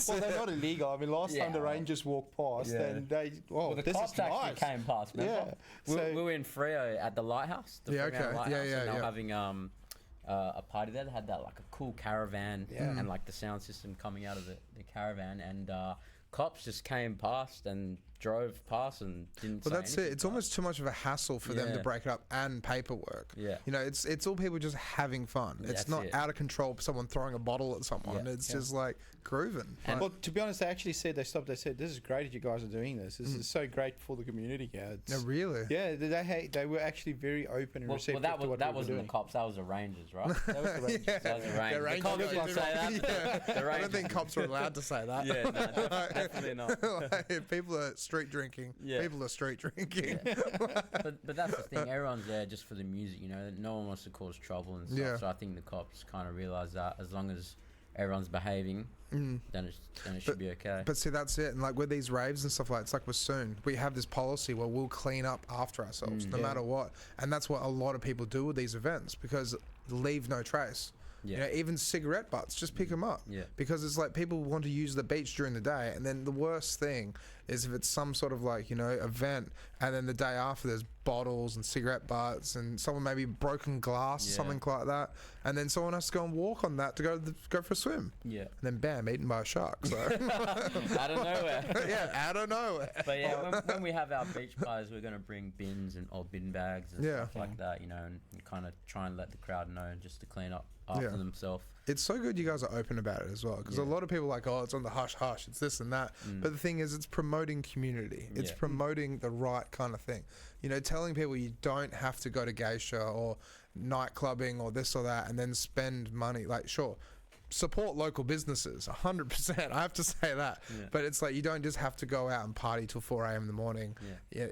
well, they're not illegal. I mean, last time the Rangers walked past, and they the this cops is actually nice. came past. Remember? Yeah, we were in Freo at the lighthouse. The Fremantle Lighthouse, and they were having a party there. They had that like a cool caravan and like the sound system coming out of the caravan, and cops just came past and drove past and didn't say that's anything. it. It's almost too much of a hassle for them to break it up and paperwork. Yeah. You know, it's all people just having fun. It's That's not it. out of control, someone throwing a bottle at someone. It's just like grooving. And well, to be honest, they actually said they stopped. They said, "This is great that you guys are doing this. This is so great for the community here." No, really? Yeah, they were actually very open and receptive to what that we were wasn't doing. the cops. That was the Rangers, right? That was the Rangers. That was the Rangers. The Rangers cops don't didn't say that. The I don't Rangers. think cops are allowed to say that. Yeah, no, definitely not. Like, if people are street drinking, people are street drinking. But that's the thing. Everyone's there just for the music, you know. No one wants to cause trouble and stuff. Yeah. So I think the cops kind of realise that as long as everyone's behaving, then it should be okay. But see, that's it. And like with these raves and stuff like, it's like with Soon, we have this policy where we'll clean up after ourselves, no matter what. And that's what a lot of people do with these events, because leave no trace. You know, even cigarette butts, just pick them up. Yeah. Because it's like people want to use the beach during the day, and then the worst thing is if it's some sort of like, you know, event, and then the day after there's bottles and cigarette butts and someone maybe broken glass or something like that, and then someone has to go and walk on that to go for a swim. Yeah. And then bam, eaten by a shark. So Out of nowhere. out of nowhere. But yeah, when we have our beach parties, we're gonna bring bins or bin bags and stuff like that, you know, and kind of try and let the crowd know just to clean up after themselves. It's so good you guys are open about it as well, because a lot of people are like, oh, it's on the hush hush, it's this and that. But the thing is, it's promoting community. It's promoting the right kind of thing. You know, telling people you don't have to go to geisha or night clubbing or this or that and then spend money. Like, sure, support local businesses 100%. I have to say that. But it's like you don't just have to go out and party till 4 a.m. in the morning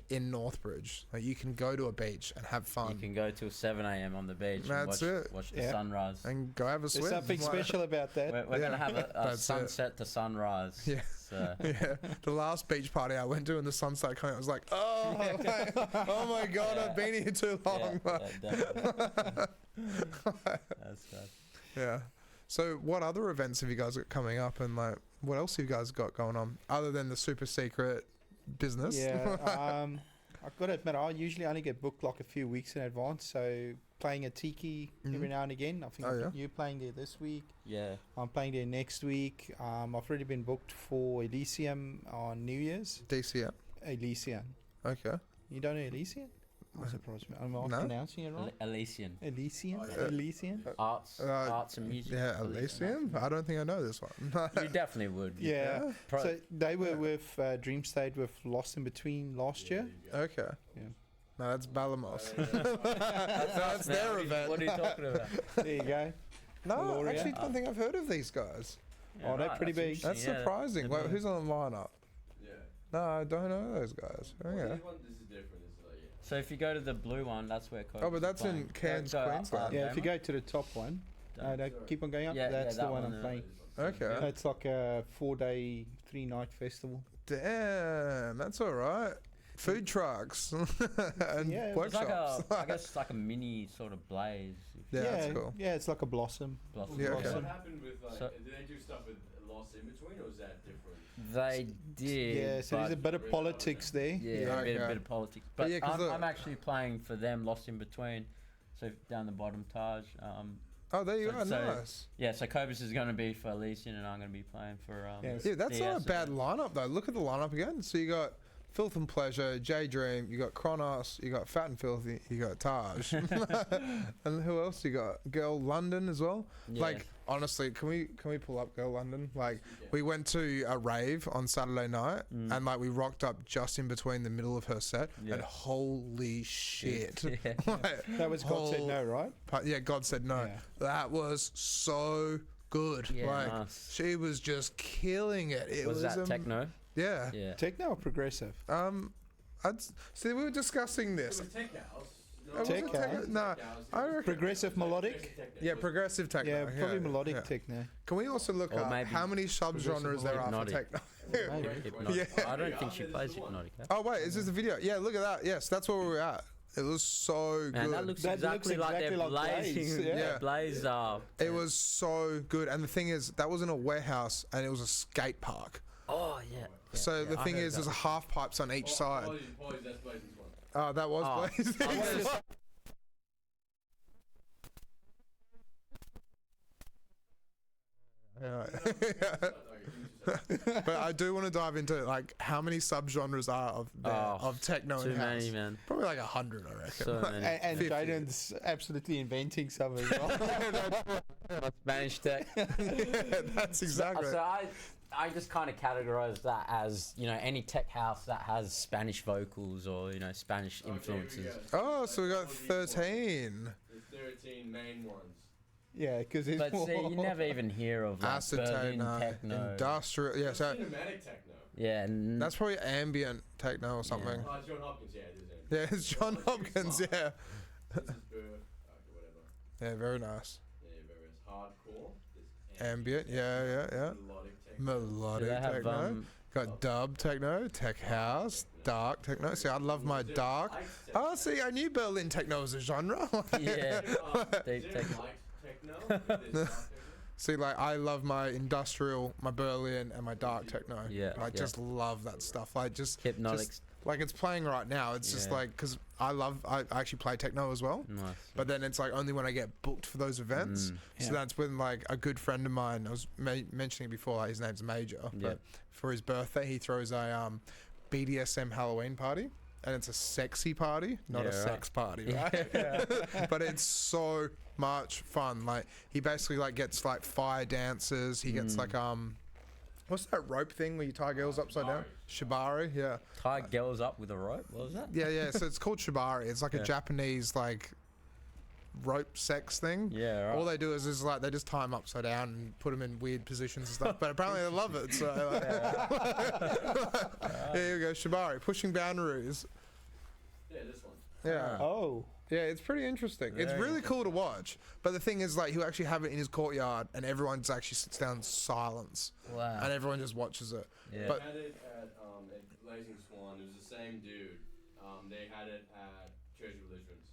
in Northbridge. Like, you can go to a beach and have fun. You can go till 7 a.m. on the beach That's and watch the sunrise. And go have a swim. There's something special about that. We're going to have a sunset to sunrise So Yeah, the last beach party I went to and the sun started coming out, I was like, oh, oh my god, I've been here too long. definitely. That's good. Yeah. So what other events have you guys got coming up, and like what else have you guys got going on other than the super secret business? Yeah, I've got to admit, I usually only get booked like a few weeks in advance. So playing a Tiki every now and again. I think you're playing there this week. Yeah. I'm playing there next week. I've already been booked for Elysian on New Year's. DCM. Elysian. Okay. You don't know Elysian? I'm surprised. I'm not pronouncing it right. Elysian. Elysian? Oh, yeah. Elysian? Arts and music. Yeah, Elysian. I don't think I know this one. You definitely would. Yeah. So they were with Dream State with Lost in Between last year. Okay. Yeah. No, that's Bailamos. That's their event. What are you talking about? There you go. No, I Gloria. actually don't think I've heard of these guys. Oh, they're pretty big. That's surprising. Wait, who's on the lineup? Yeah. No, I don't know those guys. Well, Okay. this one, this is different. It's like, yeah. So if you go to the blue one, that's where Cobra. Oh, but that's in Cairns, Queensland. Yeah, if you go to the top one, keep on going up. Yeah, that's that the one one, I'm playing. Okay. It's like a 4-day, 3-night festival. Damn, that's all right. Food trucks and Yeah, It's like workshops. I guess it's like a mini sort of blaze. Yeah, that's cool. Yeah, it's like a blossom. Blossom. Yeah, okay. What happened with like? So- did they do stuff with Lost in Between, or is that different? They did. Yeah, so there's a bit of politics there. Yeah, Okay. a bit of politics. But yeah, 'cause I'm actually playing for them, Lost in Between. So down the bottom, Taj. Oh, there you So- are. so- Nice. Yeah, so Cobus is going to be for Elysian, and I'm going to be playing for. Yeah, Yeah, that's not a DS bad event. lineup though. Look at the lineup again. So you got Filth and Pleasure, J Dream, you got Kronos, you got Fat and Filthy, you got Taj, and who else you got? Girl London as well. Yeah. Like honestly, can we pull up Girl London? Like we went to a rave on Saturday night, and like we rocked up just in between the middle of her set, and holy shit! Yeah. Like, That was God Said No, right? yeah, God said no. Yeah. That was so good. Yeah, like nice. she was just killing it. It Was that techno? Yeah. Yeah. Techno or progressive? I'd see. We were discussing this. It was Tech House. Was it Tech house? No, I reckon. Progressive melodic? Yeah, progressive techno. Yeah, probably melodic yeah. techno. Can we also look Or up maybe how many subgenres there are for hypnotic. techno? Maybe. Hypnotic. Yeah. I don't think she plays hypnotic. Oh wait, is this the video? Yeah, look at that. Yes, that's where we were at. It was so Man, good. that looks That exactly looks like exactly they're like Blaze, blazing. yeah. Blaze. It was so good, and the thing is, that was in a warehouse, and it was a skate park. Oh yeah. So the I thing heard is, there's that. half pipes on each side. Apologies, that's Blazing Swan. Oh, that was Oh, Blaze. I wanted to- Yeah. But I do want to dive into like how many subgenres are of techno Too and house. many, man. Probably like 100, I reckon. So many. And 50. Jaden's absolutely inventing some as well. Spanish tech. Yeah, that's exactly. So I just kind of categorize that as, you know, any tech house that has Spanish vocals or, you know, Spanish influences. Oh, so we got 13. The 13 main ones. Yeah, because it's But more... see, you never even hear of like Berlin Acetone, techno. industrial. Yeah, so Cinematic techno. Yeah, that's probably ambient techno or something. Oh, John Hopkins, yeah, it is. Yeah, it's John Hopkins. Yeah. This is whatever. Yeah, very nice. Yeah, there is hardcore. There's Ambient. Yeah. melodic techno. Do Melodic they have techno. Got dub techno, tech house, dark techno. See, I love my dark. Oh, see, I knew Berlin techno was a genre. yeah. Deep Is there techno. light techno? There's dark techno? See, like I love my industrial, my Berlin, and my dark techno. Yeah, I yeah. just love that stuff. Like just Hypnotic. like it's playing right now. It's just Yeah. like because I actually play techno as well. Nice. But then it's like only when I get booked for those events. So Yeah. that's when like a good friend of mine, I was mentioning before, like, his name's Major. Yeah. But for his birthday, he throws a BDSM Halloween party. And it's a sexy party, not Yeah, a right. sex party, right? But it's so much fun. Like he basically like gets like fire dancers. He gets like what's that rope thing where you tie girls upside down? Shibari, yeah. Tie girls up with a rope. What was that? Yeah. So it's called shibari. It's like a Yeah. Japanese like rope sex thing. Yeah, right. All they do is like they just tie them upside down and put them in weird positions and stuff. But apparently they love it. So like, here you go, shibari, pushing boundaries. Yeah, this one. Yeah. Oh. Yeah, it's pretty interesting. It's really cool to watch. But the thing is, like, he'll actually have it in his courtyard, and everyone just actually sits down in silence. Wow. And everyone just watches it. Yeah. But They had it at Blazing Swan. It was the same dude. They had it at Church of Elysians.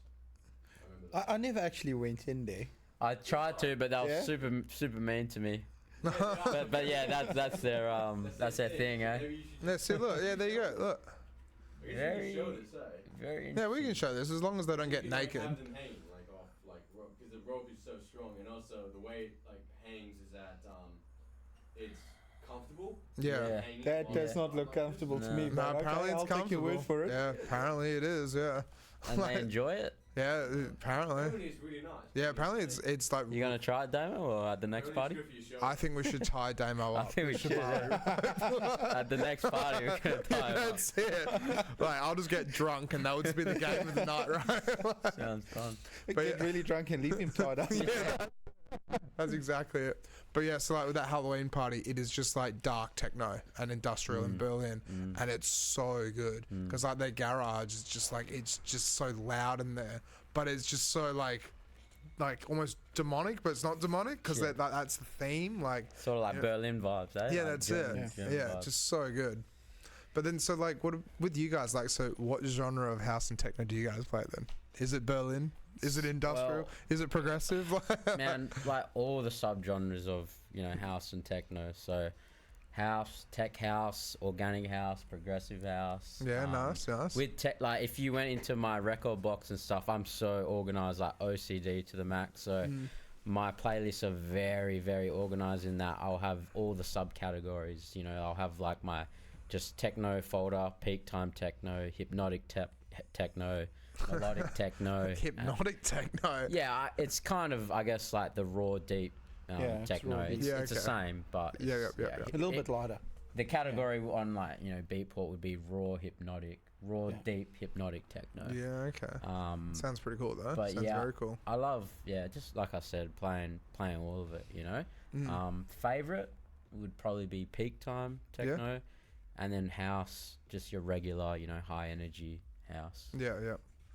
I remember that. I never actually went in there. I tried to, but that was Yeah? super mean to me. But yeah, that's their thing, eh? Maybe you should yeah, see, look, yeah, there you go. Look, I guess Very- you can show this, eh? Very yeah, we can show this as long as they don't get You can, like, naked. have them hang like off like rope because the rope is so strong, and also the way it like hangs is that it's comfortable. Yeah. Hanging That on does the not top look like this. comfortable to No. me. No, But apparently okay, it's I'll take your comfortable. word for it. Yeah, apparently it is. Yeah, And they enjoy it. yeah, apparently. Apparently it's really nice. Yeah, apparently it's like. You gonna try it, Damo, or at the next Apparently party? it's good for your I think we should tie Damo I up. think we should. At the next party, we're gonna tie it up. That's it. Like, I'll just get drunk, and that would just be the game of the night, right? Sounds fun. But Get yeah. really drunk and leave him tied up. Yeah, that's exactly it. But yeah, so like with that Halloween party, it is just like dark techno and industrial in Berlin, and it's so good because like their garage is just like it's just so loud in there, but it's just so like almost demonic, but it's not demonic because Yeah. that's the theme. Like Sort of like Yeah. Berlin vibes, eh? yeah, Like that's German- it. German Yeah, vibes. just so good. But then so like what with you guys like? So what genre of house and techno do you guys play then? Is it Berlin? Is it industrial? Well- Is it progressive? Man, like all the subgenres of house and techno. So, house, tech house, organic house, progressive house. Yeah, nice. With tech, like if you went into my record box and stuff, I'm so organized, like OCD to the max. So my playlists are very, very organized in that I'll have all the subcategories. I'll have like my just techno folder, peak time techno, hypnotic techno, melodic techno, Hypnotic techno. yeah, it's kind of, I guess, like the raw, deep Yeah, it's techno. raw, It's, deep. Yeah, it's the okay. same, but Yeah, it's- yeah. A little bit lighter. The category on like Beatport would be raw hypnotic, Yeah. deep hypnotic techno. Yeah, okay. Sounds pretty cool though. but Sounds yeah, very cool. I love just like I said, playing all of it. Mm. Favorite would probably be peak time techno, and then house, just your regular high energy house. Yeah, yeah.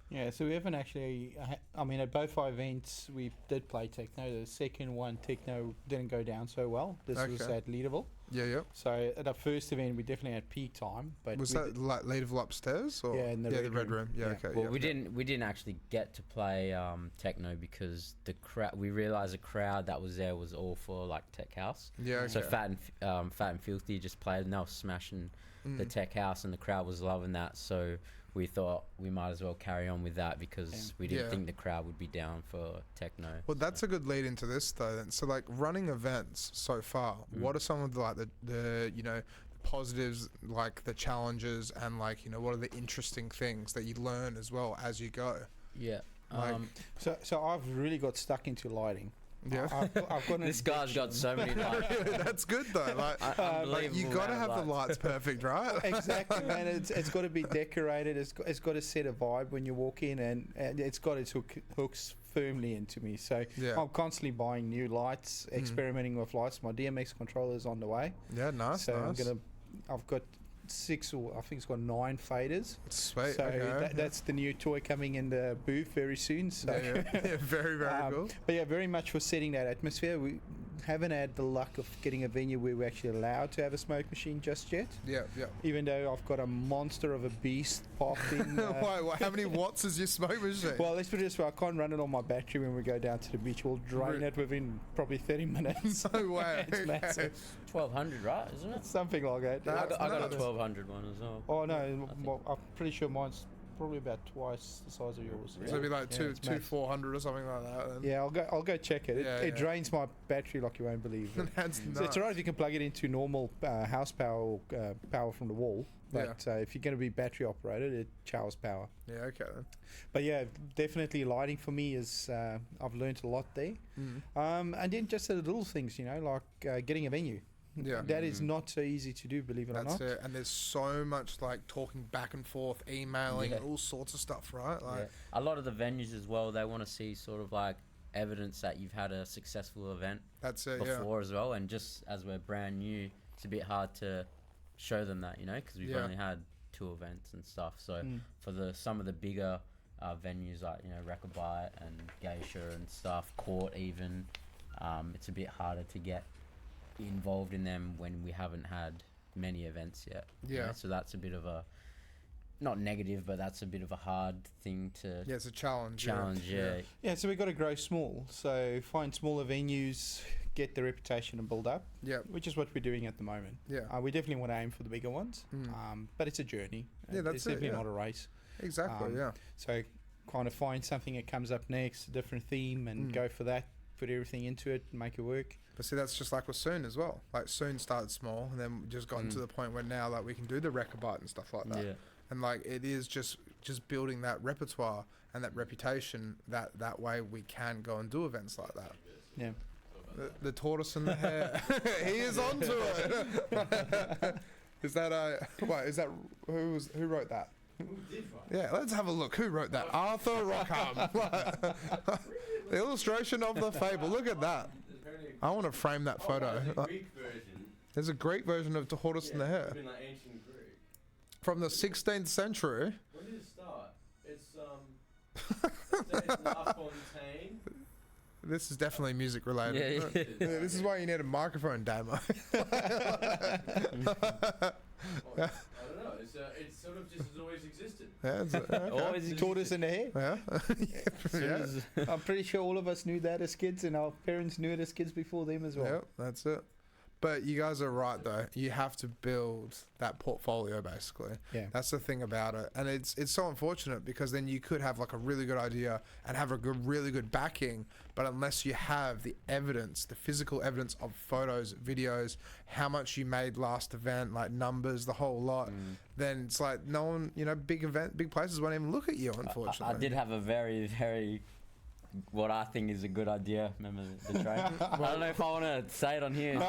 Yeah, so we haven't actually. I mean, at both our events, we did play techno. The second one, techno, didn't go down so well. This was Okay. at Leaderville. Yeah, yeah. So at our first event, we definitely had peak time. But Was we that like Leaderville upstairs or Yeah, in the the red red room. room? Yeah, Yeah. okay. Well, yeah, we yeah. didn't actually get to play techno because the crowd. We realized the crowd that was there was all for like tech house. Yeah, okay. So Fat and Filthy just played and they were smashing the tech house and the crowd was loving that. So we thought we might as well carry on with that because we didn't Yeah. think the crowd would be down for techno. Well, that's a good lead into this though. Then, so like running events so far, what are some of the like the positives, like the challenges, and like what are the interesting things that you learn as well as you go? Yeah. Like- So I've really got stuck into lighting. Yeah. I've got an This guy's got so many lights. Really, that's good though. Like, like Unbelievable you got to amount have of the lights perfect, right? Exactly, man. It's got to be decorated. It's got to set a vibe when you walk in, and it's got its hooks firmly into me. So Yeah. I'm constantly buying new lights, experimenting with lights. My DMX controller is on the way. Yeah, nice, So nice. I've got 6 or I think it's got 9 faders. Sweet. So okay. that's the new toy coming in the booth very soon. So yeah, yeah. Very, very cool. But yeah, very much for setting that atmosphere. We haven't had the luck of getting a venue where we're actually allowed to have a smoke machine just yet. Yeah, yeah. Even though I've got a monster of a beast parked in. Why, how many watts is your smoke machine? Well, let's put it this way, I can't run it on my battery when we go down to the beach. We'll drain it within probably 30 minutes. No way. It's massive. 1200, right? Isn't it? Something like that. That- I got a nuts. 1200 one as well. Oh, no, think- well, I'm pretty sure mine's probably about twice the size of yours. So it'd be like Yeah, two it's massive. 400 or something like that. Then. Yeah, I'll go check it. It, Yeah, it yeah. drains my battery like you won't believe. That's So it's alright if you can plug it into normal house power or power from the wall. But if you're going to be battery operated, it showers power. Yeah, okay then. But yeah, definitely lighting for me is I've learned a lot there. And then just the little things, like getting a venue. Yeah. That is not so easy to do, believe it or That's not. it. And there's so much like talking back and forth, emailing, Yeah. all sorts of stuff, right? Like, Yeah. A lot of the venues as well, they want to see sort of like evidence that you've had a successful event that's it. before as well. And just as we're brand new, it's a bit hard to show them that, because we've Yeah. only had 2 events and stuff. So for some of the bigger venues like, you know, Rekabite and Geisha and stuff, Court even. It's a bit harder to get involved in them when we haven't had many events yet. Yeah. You know? So that's a bit of a, not negative, but that's a bit of a hard thing to Yeah, it's a challenge. yeah. Yeah, so we've got to grow small. So find smaller venues, get the reputation and build up. Yeah. Which is what we're doing at the moment. Yeah. We definitely want to aim for the bigger ones, but it's a journey. Yeah, that's it's it, definitely yeah. not a race. Exactly. Yeah. So kind of find something that comes up next, a different theme, and go for that. Put everything into it, and make it work. But see, that's just like with Soon as well. Like Soon started small, and then just gotten to the point where now like we can do the Rekabite and stuff like that. Yeah. And like it is just building that repertoire and that reputation. That way we can go and do events like that. Yeah. The tortoise and the hare. He is onto it. Is that Is that who wrote that? Yeah, let's have a look. Who wrote that? Arthur Rockham. The illustration of the fable. Look at that. I want to frame that photo. There's a Greek version of the tortoise and the hare. Been like ancient Greek. From the 16th century. When did it start? It's La Fontaine. This is definitely music related. Yeah. This is why you need a microphone, Damo. I don't know. It's sort of just has always existed. Yeah, okay. Always Tortoise and the hare. Yeah. Yeah. I'm pretty sure all of us knew that as kids, and our parents knew it as kids before them as well. Yep, that's it. But you guys are right though. You have to build that portfolio basically. Yeah. That's the thing about it. And it's so unfortunate because then you could have like a really good idea and have a really good backing, but unless you have the evidence, the physical evidence of photos, videos, how much you made last event, like numbers, the whole lot, then it's like no one, big places won't even look at you, unfortunately. I did have a very, very, what I think is a good idea. Remember the train? I don't know if I want to say it on here.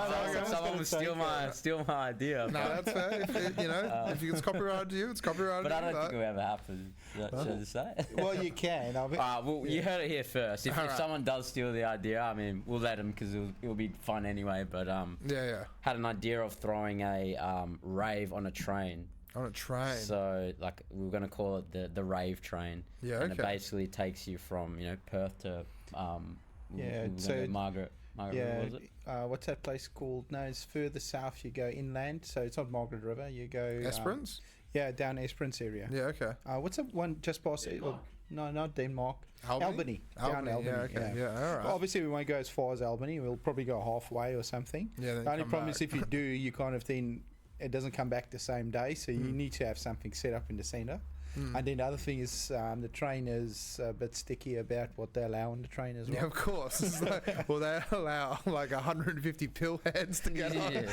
Someone will steal my idea. No, that's fair. If it's copyrighted to you, it's copyrighted But to I you. don't think it will ever happen. Should I say? Well, you can. You heard it here first. If someone does steal the idea, I mean, we'll let them because it'll be fun anyway. But had an idea of throwing a rave on a train. On a train. So, like, we were going to call it the rave train. Yeah, and okay. it basically takes you from, Perth to, Margaret, yeah, was it? What's that place called? No, it's further south. You go inland, so it's not Margaret River. You go... Esperance? Yeah, down Esperance area. Yeah, okay. What's that one just past... No, not Denmark. Albany? Down Albany. Yeah, okay. Yeah, all right. Well, obviously, we won't go as far as Albany. We'll probably go halfway or something. Yeah, then the only come problem back. is if you do, you kind of then... It doesn't come back the same day, so you need to have something set up in the centre. And then the other thing is the train is a bit sticky about what they allow on the train as well. Yeah, of course. It's like, well, they allow like 150 pill heads to get on.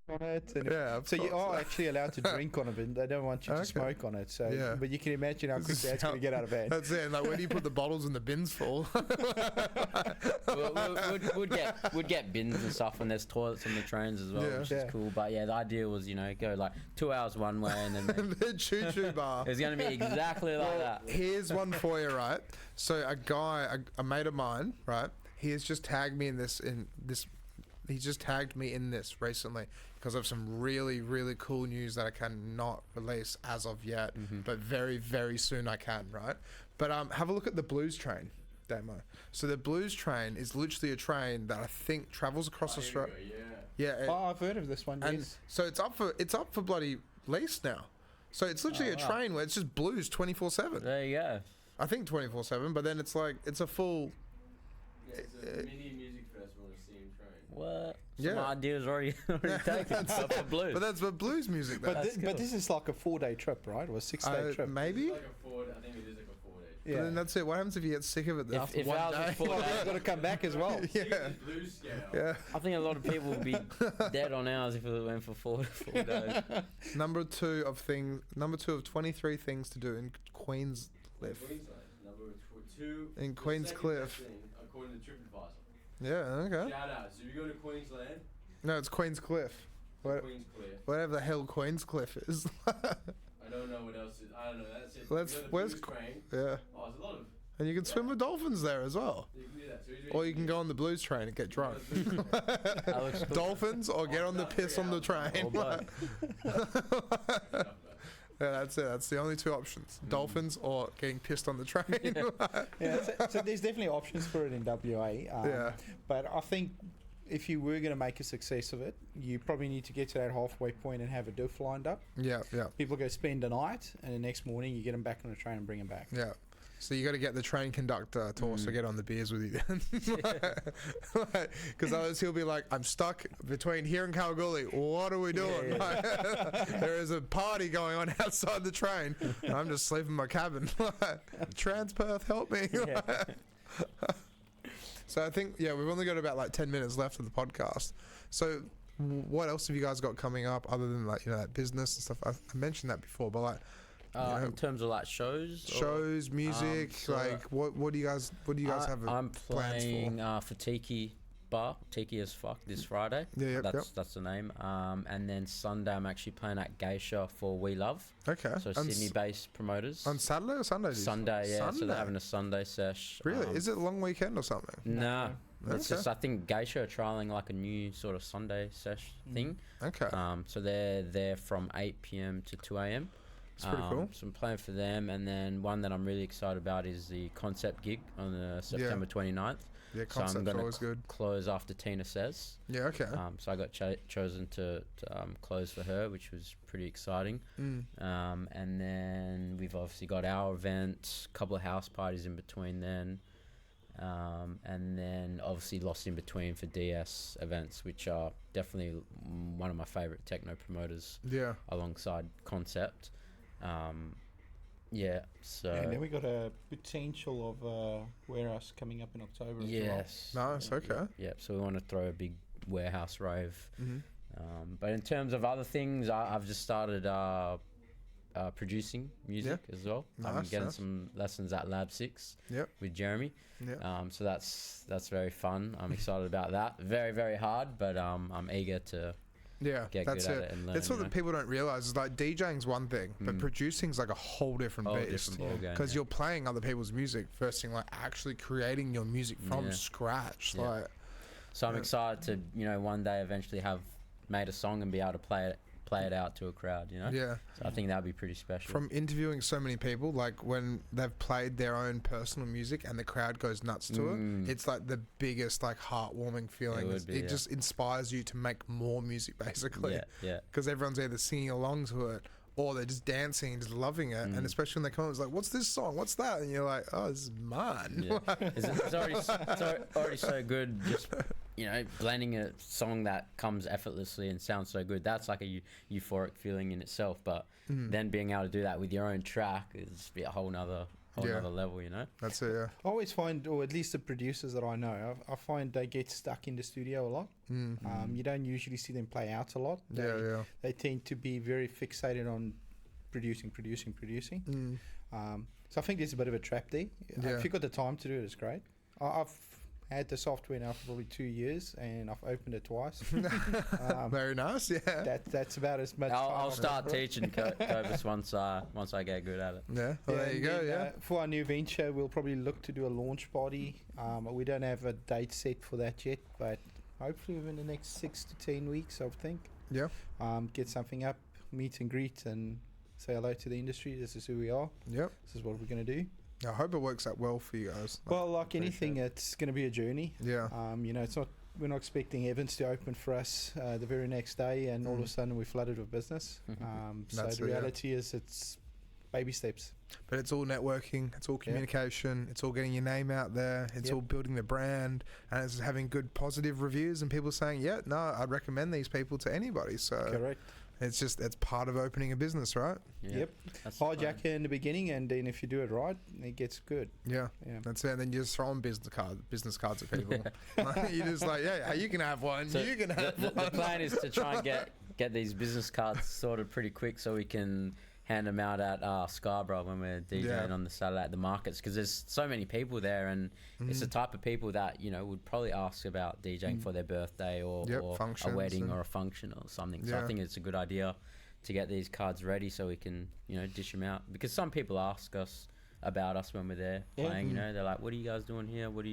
On it, and Yeah, of so you course. are actually allowed to drink on it, but they don't want you to smoke on it. So, Yeah. but you can imagine how This quickly is that's going to get out of hand. That's it. Like, where do you put the bottles in the bins for? We'd get bins and stuff, and there's toilets on the trains as well, Yeah. which Yeah. is cool. But yeah, the idea was, go like 2 hours one way, and then The choo-choo bar. it was going to be exactly like that. Here's one for you, right? So a mate of mine, right? He has just tagged me in this. He's just tagged me in this recently because of some really, really cool news that I cannot release as of yet, but very, very soon I can, right? But have a look at the Blues Train demo. So the Blues Train is literally a train that I think travels across Australia. Yeah. Oh, I've heard of this one. And Yes. so it's up for bloody lease now. So it's literally a train where it's just blues 24/7. There you go. I think 24/7, but then it's like it's a full. Yeah, it's a mini music festival on a steam train. What? Yeah. Some ideas already taken for blues. But that's for blues music. Though. But this is like a 4-day trip, right? Or a 6-day trip. Maybe. It's like I think it is like a 4-day trip. But then that's it. What happens if you get sick of it after if one ours was day? 4 Well, days, they've got to come back as well. Yeah. Blues scale. Yeah. I think a lot of people would be dead on ours if it went for 4 days. Number two of 23 things to do in Queenscliff. Queensland, number 2. In the Queenscliff. second best thing, according to TripAdvisor. Yeah. Okay. Shout out. So if you go to Queensland, No, it's Queenscliff. What, Queenscliff. whatever the hell Queenscliff is. I don't know what else is. I don't know. That's it. Where's You go to where's Blues train. yeah. Oh, there's a lot of And you can swim with dolphins there as well. You can do that too. Or you can go on the blues train and get drunk. That looks cool. Dolphins or get on the piss on the train. All both. Yeah, that's it. That's the only two options: dolphins or getting pissed on the train. Yeah, so there's definitely options for it in WA. Yeah. But I think if you were going to make a success of it, you probably need to get to that halfway point and have a diff lined up. Yeah, yeah, People go spend the night, and the next morning you get them back on the train and bring them back. yeah. So you got to get the train conductor to also get on the beers with you then. Because otherwise he'll be like, I'm stuck between here and Kalgoorlie. What are we doing? There is a party going on outside the train. And I'm just sleeping in my cabin. Tranceport, help me. So I think, we've only got about like 10 minutes left of the podcast. So what else have you guys got coming up other than like, that business and stuff? I mentioned that before, but like, in terms of like shows, music, so like what do you guys have? I'm plans playing for Tiki Bar, Tiki as fuck, this Friday. Yeah, that's the name. And then Sunday I'm actually playing at Geisha for WeLove. Okay. So Sydney-based promoters. On Saturday or Sunday? Sunday, yeah. Sunday? So they're having a Sunday sesh. Really? Is it a long weekend or something? Nah. It's Okay. just I think Geisha are trialing like a new sort of Sunday sesh thing. Okay. So they're there from 8 p.m. to 2 a.m. It's pretty cool. So I'm playing for them, and then one that I'm really excited about is the Concept gig on the September 29th. Yeah, So I'm concept's gonna always good. close after Tina Says. Yeah, okay. So I got chosen to close for her, which was pretty exciting. And then we've obviously got our event, a couple of house parties in between then. And then obviously Lost in Between for DS events, which are definitely one of my favourite techno promoters Yeah. alongside Concept. So And then we got a potential of warehouse coming up in October. yes, Nice, okay. yeah. So we want to throw a big warehouse rave. Mm-hmm. But in terms of other things, I've just started producing music as well. I'm Nice, getting nice. some lessons at Lab 6 Yep. with Jeremy. Yeah. So that's very fun. I'm excited about that. Very, very hard, but I'm eager to Yeah, get that's good it. at it and learn. That's what the people don't realize is like DJing's one thing, but producing's like a whole different beast. different ballgame, Because yeah. you're playing other people's music first thing, like actually creating your music from Yeah. scratch. Yeah. Like, So I'm excited to one day eventually have made a song and be able to play it out to a crowd. yeah. So I think that'd be pretty special. From interviewing so many people, like when they've played their own personal music and the crowd goes nuts to it, it's like the biggest like heartwarming feeling. would be, It yeah. just inspires you to make more music basically. yeah. Because everyone's either singing along to it or they're just dancing and just loving it. And especially when they come up, it's like, what's this song? What's that? And you're like, oh, this is mine. Yeah. It's already so good. Just blending a song that comes effortlessly and sounds so good. That's like a euphoric feeling in itself. But then being able to do that with your own track is a whole nother level. That's it, yeah. I always find, or at least the producers that I know, I find they get stuck in the studio a lot. You don't usually see them play out a lot. They tend to be very fixated on producing. So I think there's a bit of a trap there. If you've got the time to do it, it's great. I've had the software now for probably 2 years, and I've opened it twice. Very nice, yeah. That's about as much. I'll time start teaching Cobus once I get good at it. Yeah, well, there you go, yeah. For our new venture, we'll probably look to do a launch party. We don't have a date set for that yet, but hopefully within the next 6 to 10 weeks, I think. Yeah. Get something up, meet and greet, and say hello to the industry. This is who we are. Yep. This is what we're going to do. I hope it works out well for you guys. Well, like anything, it's going to be a journey. Yeah. It's not. We're not expecting Evans to open for us the very next day, and all of a sudden we're flooded with business. So That's the it, yeah. reality is, it's baby steps. But it's all networking, it's all communication, it's all getting your name out there, it's all building the brand, and it's having good positive reviews and people saying, yeah, no, I'd recommend these people to anybody. So Correct. it's part of opening a business, right? Yeah, Yep. that's the plan. Hijack it in the beginning, and then if you do it right, it gets good. Yeah. Yeah. That's it. And then you just throw on business cards at people. You're just like, yeah, you can have one. So you can have the one. plan is to try and get these business cards sorted pretty quick so we can hand them out at Scarborough when we're DJing on the Saturday at the markets, because there's so many people there, and it's the type of people that would probably ask about DJing for their birthday or a functions wedding or a function or something. So I think it's a good idea to get these cards ready so we can dish them out, because some people ask us about us when we're there playing. You know, they're like, "What are you guys doing here? What are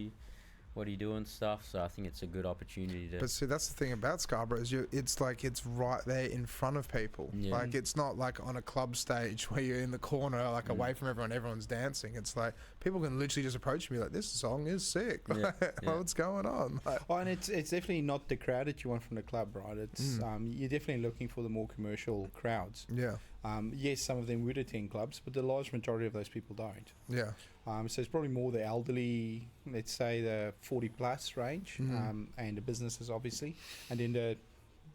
you doing?" Stuff. So I think it's a good opportunity to. But see, that's the thing about Scarborough is it's like it's right there in front of people. Yeah. Like it's not like on a club stage where you're in the corner, like away from everyone. Everyone's dancing. It's like people can literally just approach me like, "This song is sick. What's going on?" Like, and it's definitely not the crowd that you want from the club, right? It's you're definitely looking for the more commercial crowds. Yeah. Yes, some of them would attend clubs, but the large majority of those people don't. Yeah. So it's probably more the elderly, let's say the 40 plus range, and the businesses obviously, and then the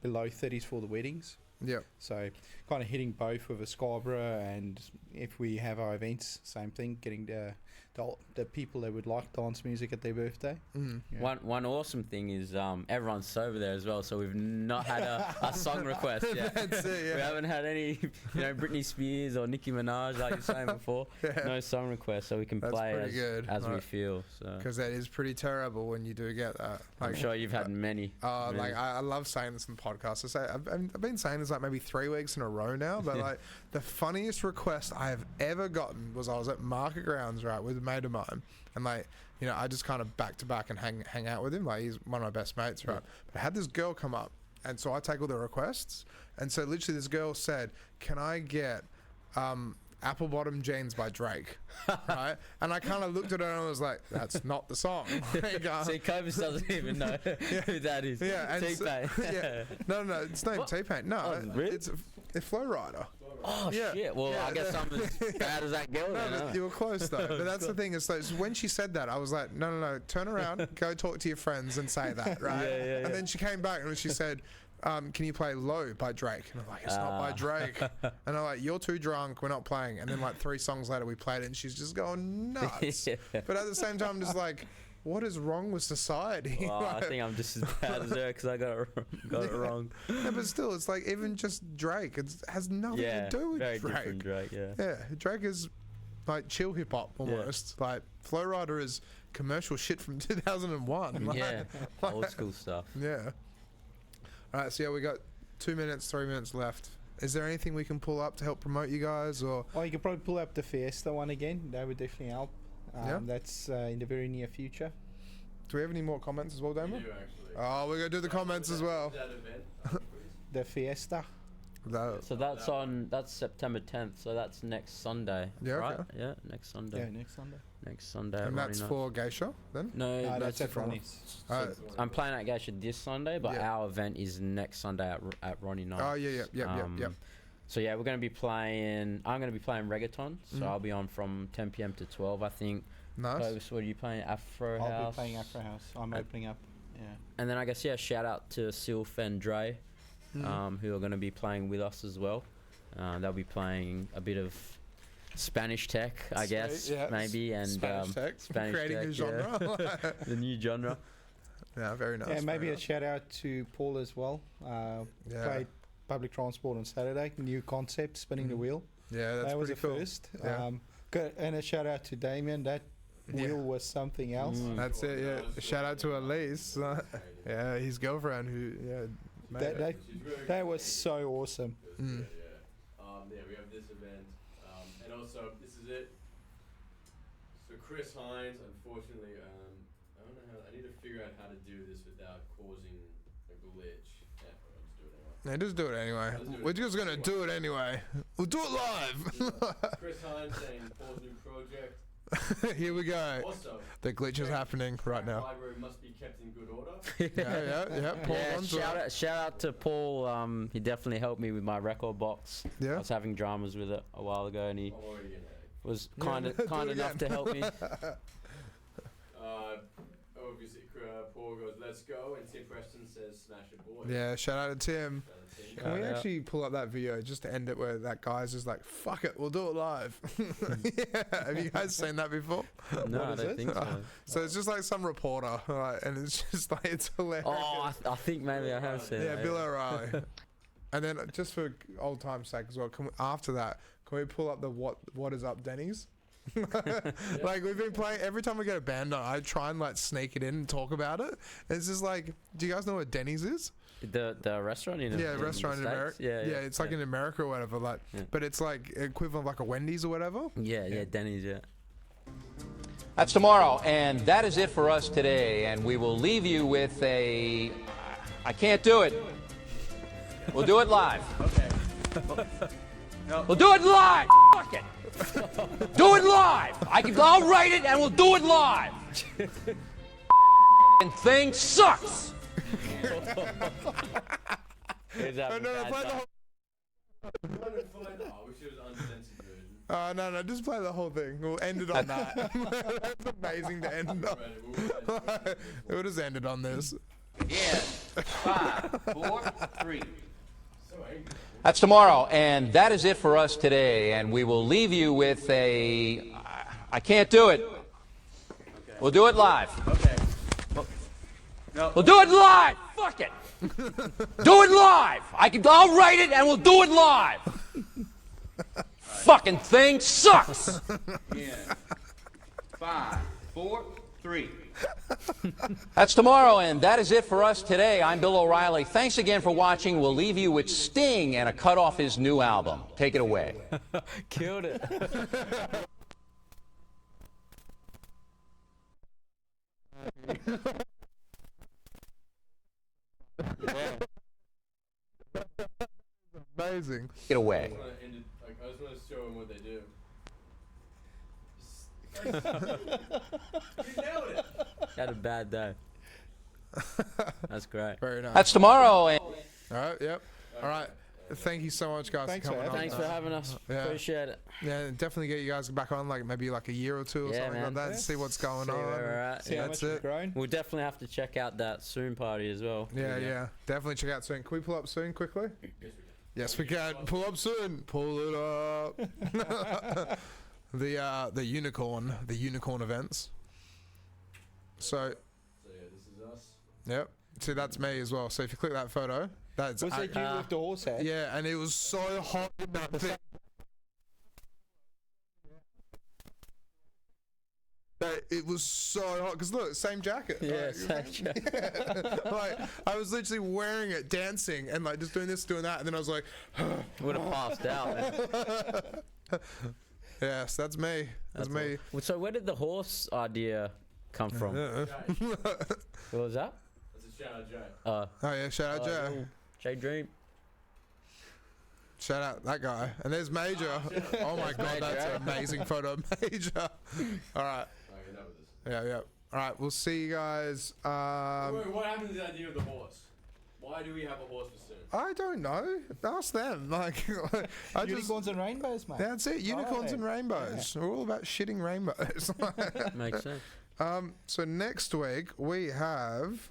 below 30s for the weddings. Yeah. So kind of hitting both with a Scarborough, and if we have our events, same thing, getting the people that would like dance music at their birthday. Yeah. One awesome thing is everyone's sober there as well, so we've not had a song request yet. That's it, yeah. We haven't had any, Britney Spears or Nicki Minaj like you're saying before. No song request, so we can play as we feel. Because that is pretty terrible when you do get that. Like, I'm sure you've had many. Like I love saying this in podcasts. I've been saying this like maybe 3 weeks in a row now, but like the funniest request I have ever gotten was I was at Market Grounds, right, with a mate of mine, and like, I just kind of back to back and hang out with him. Like he's one of my best mates, right? But I had this girl come up, and so I take all the requests, and so literally this girl said, "Can I get Apple Bottom Jeans by Drake?" Right? And I kind of looked at her and I was like, "That's not the song." See, Cobus doesn't even know who that is. Yeah, and T-Pain. No, it's not even T-Pain. No, really? it's Flow Rider. Oh shit! Well, I guess I'm as bad as that girl. No, you were close though. But that's the thing. Is like, so when she said that, I was like, no, turn around, go talk to your friends and say that, right? And then she came back and she said, "Can you play Low by Drake?" And I'm like, "It's not by Drake." And I'm like, "You're too drunk. We're not playing." And then like 3 songs later, we played it, and she's just going nuts. But at the same time, just like, what is wrong with society? Well, I think I'm just as bad as her because I got it wrong. Yeah, but still, it's like even just Drake, it has nothing to do with very Drake. Different Drake. Yeah, Drake is like chill hip hop almost. Like Flow Rider is commercial shit from 2001. Like, old school stuff. Yeah. All right, so we got 2 minutes, 3 minutes left. Is there anything we can pull up to help promote you guys, or? Oh, you could probably pull up the Fiesta one again. That would definitely help. That's in the very near future. Do we have any more comments as well, Damon? We do, actually. Oh, we're gonna do the comments as well. That event, The Fiesta. So that's September 10th. So that's next Sunday. Yeah, right? okay. Yeah, next Sunday. Yeah, next Sunday. Next Sunday. And that's for Geisha then? No, that's at Ronnie's. I'm playing at Geisha this Sunday, but our event is next Sunday at Ronnie Night. Oh yeah. So yeah, we're gonna be playing. I'm gonna be playing reggaeton. So I'll be on from 10 p.m. to 12, I think. Nice. Cobus, what are you playing? Afro House. I'll be playing Afro House. I'm opening up. Yeah. And then I guess shout out to Sylph and Dre, who are going to be playing with us as well. They'll be playing a bit of Spanish tech, I guess, maybe, and Spanish tech, creating a genre, the new genre. Yeah, very nice. Yeah, maybe a shout out to Paul as well. Played Public Transport on Saturday. New concept, spinning the wheel. Yeah, that's that was pretty a cool. first. Yeah. Good, and a shout out to Damien. That wheel was something else. That's it. Yeah, shout out to Elise. Yeah, his girlfriend who that was so awesome. Yeah, we have this event, and also this is it. So Chris Hines, unfortunately, I don't know how. I need to figure out how to do this without causing a glitch. Yeah, just do it anyway. We're just gonna do it anyway. We'll do it live. Chris Hines saying Paul's new project. Here we go. Also, the glitch is happening right now. Library must be kept in good order. Yeah. Paul shout out to Paul. He definitely helped me with my record box. Yeah. I was having dramas with it a while ago, and he was kind enough to help me. Obviously, Paul goes, "Let's go," and Tim Preston says, "Smash it, boy." Yeah, shout out to Tim. Can we actually pull up that video just to end it where that guy's just like, "Fuck it, we'll do it live." Yeah, have you guys seen that before? No, I don't think so. So it's just like some reporter, right, and it's just like, it's hilarious. Oh, I think maybe I have seen it. Yeah, Bill O'Reilly. And then just for old time's sake as well, after that, can we pull up the what is up Denny's? Like we've been playing every time we get a band on, I try and like sneak it in and talk about it. And it's just like, do you guys know what Denny's is? The restaurant in restaurant in America. Yeah, it's like in America or whatever. Like, but it's like equivalent of like a Wendy's or whatever. Yeah, Denny's. Yeah. That's tomorrow, and that is it for us today. And we will leave you with a... I can't do it. We'll do it live. Okay. We'll do it live. Fuck it. Do it live. I'll write it and we'll do it live. And thing sucks. He's having a bad time. We should have uncensored version. No, just play the whole thing. We'll end it on that. That's amazing to end on. We'll just end it on this. Yeah. 5, 4, 3. So angry. That's tomorrow, and that is it for us today. And we will leave you with a... I can't do it. We'll do it live. Okay. We'll do it live. Fuck it. Do it live. I'll write it and we'll do it live. Fucking thing sucks. Yeah. 5, 4, 3. That's tomorrow, and that is it for us today. I'm Bill O'Reilly. Thanks again for watching. We'll leave you with Sting and a cut off his new album. Take it away. Killed it. Amazing. Take it away. I just want to show them what they do. You nailed it. Had a bad day. That's great. Very nice. That's tomorrow. And All right. Yep. All right. Thank you so much, guys, Thanks for for coming on. Thanks for having us. Yeah. Appreciate it. Yeah, definitely get you guys back on, like maybe like a year or two or Yeah, something man. like that, and see what's going See on. where we're at. See how That's much it. it's grown. We'll definitely have to check out that Soon party as well. Yeah. Definitely check out soon. Can we pull up soon quickly? Yes, we can. Pull up soon. Pull it up. the unicorn events. So, So yeah, this is us. yep. See, that's me as well. So if you click that photo, that's Was it you with the horse head? yeah, and it was so hot in that thing. It was so hot because look, same jacket. Yeah, Like, same jacket. like I was literally wearing it, dancing, and like just doing this, doing that, and then I was like, Would have passed out. Man. yes, that's me. That's me. Well, so where did the horse idea come from? What was that? That's a shout out, Jay. Oh yeah, shout out Jay. J Dream. Shout out that guy. And there's Major. Oh my god, that's an amazing photo of Major. All right. Okay, enough with this. Yeah. All right, we'll see you guys. Wait, what happened to the idea of the horse? Why do we have a horse for soon? I don't know. Ask them. Like, I just, Unicorns and rainbows, mate. that's it. Unicorns and Right. rainbows. We're all about shitting rainbows. Makes sense. So next week we have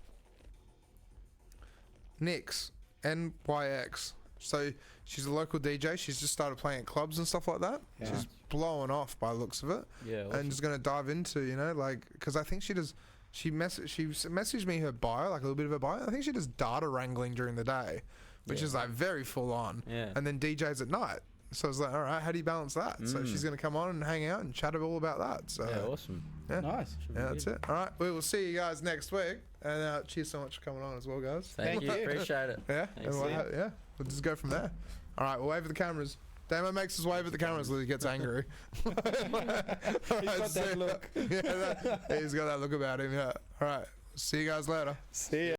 Nyx, NYX. So she's a local DJ. She's just started playing at clubs and stuff like that. Yeah. She's blowing off by the looks of it. Yeah. Awesome. And just gonna dive into, like, because I think she does. She messaged me her bio, like a little bit of her bio. I think she does data wrangling during the day, which is like very full on. Yeah. And then DJs at night. So I was like, all right, how do you balance that? So she's gonna come on and hang out and chat all about that. So Yeah. Awesome. yeah. Nice. Yeah, that's it. All right, we will see you guys next week. And cheers so much for coming on as well, guys. Thank you. you. Appreciate it. Yeah, Thanks, and we'll Ian. yeah, we'll just go from there. All right, we'll wave at the cameras. Damo makes us wave at the cameras when he gets angry. He's got that look. Yeah, he's got that look about him. Yeah. All right, see you guys later. See ya.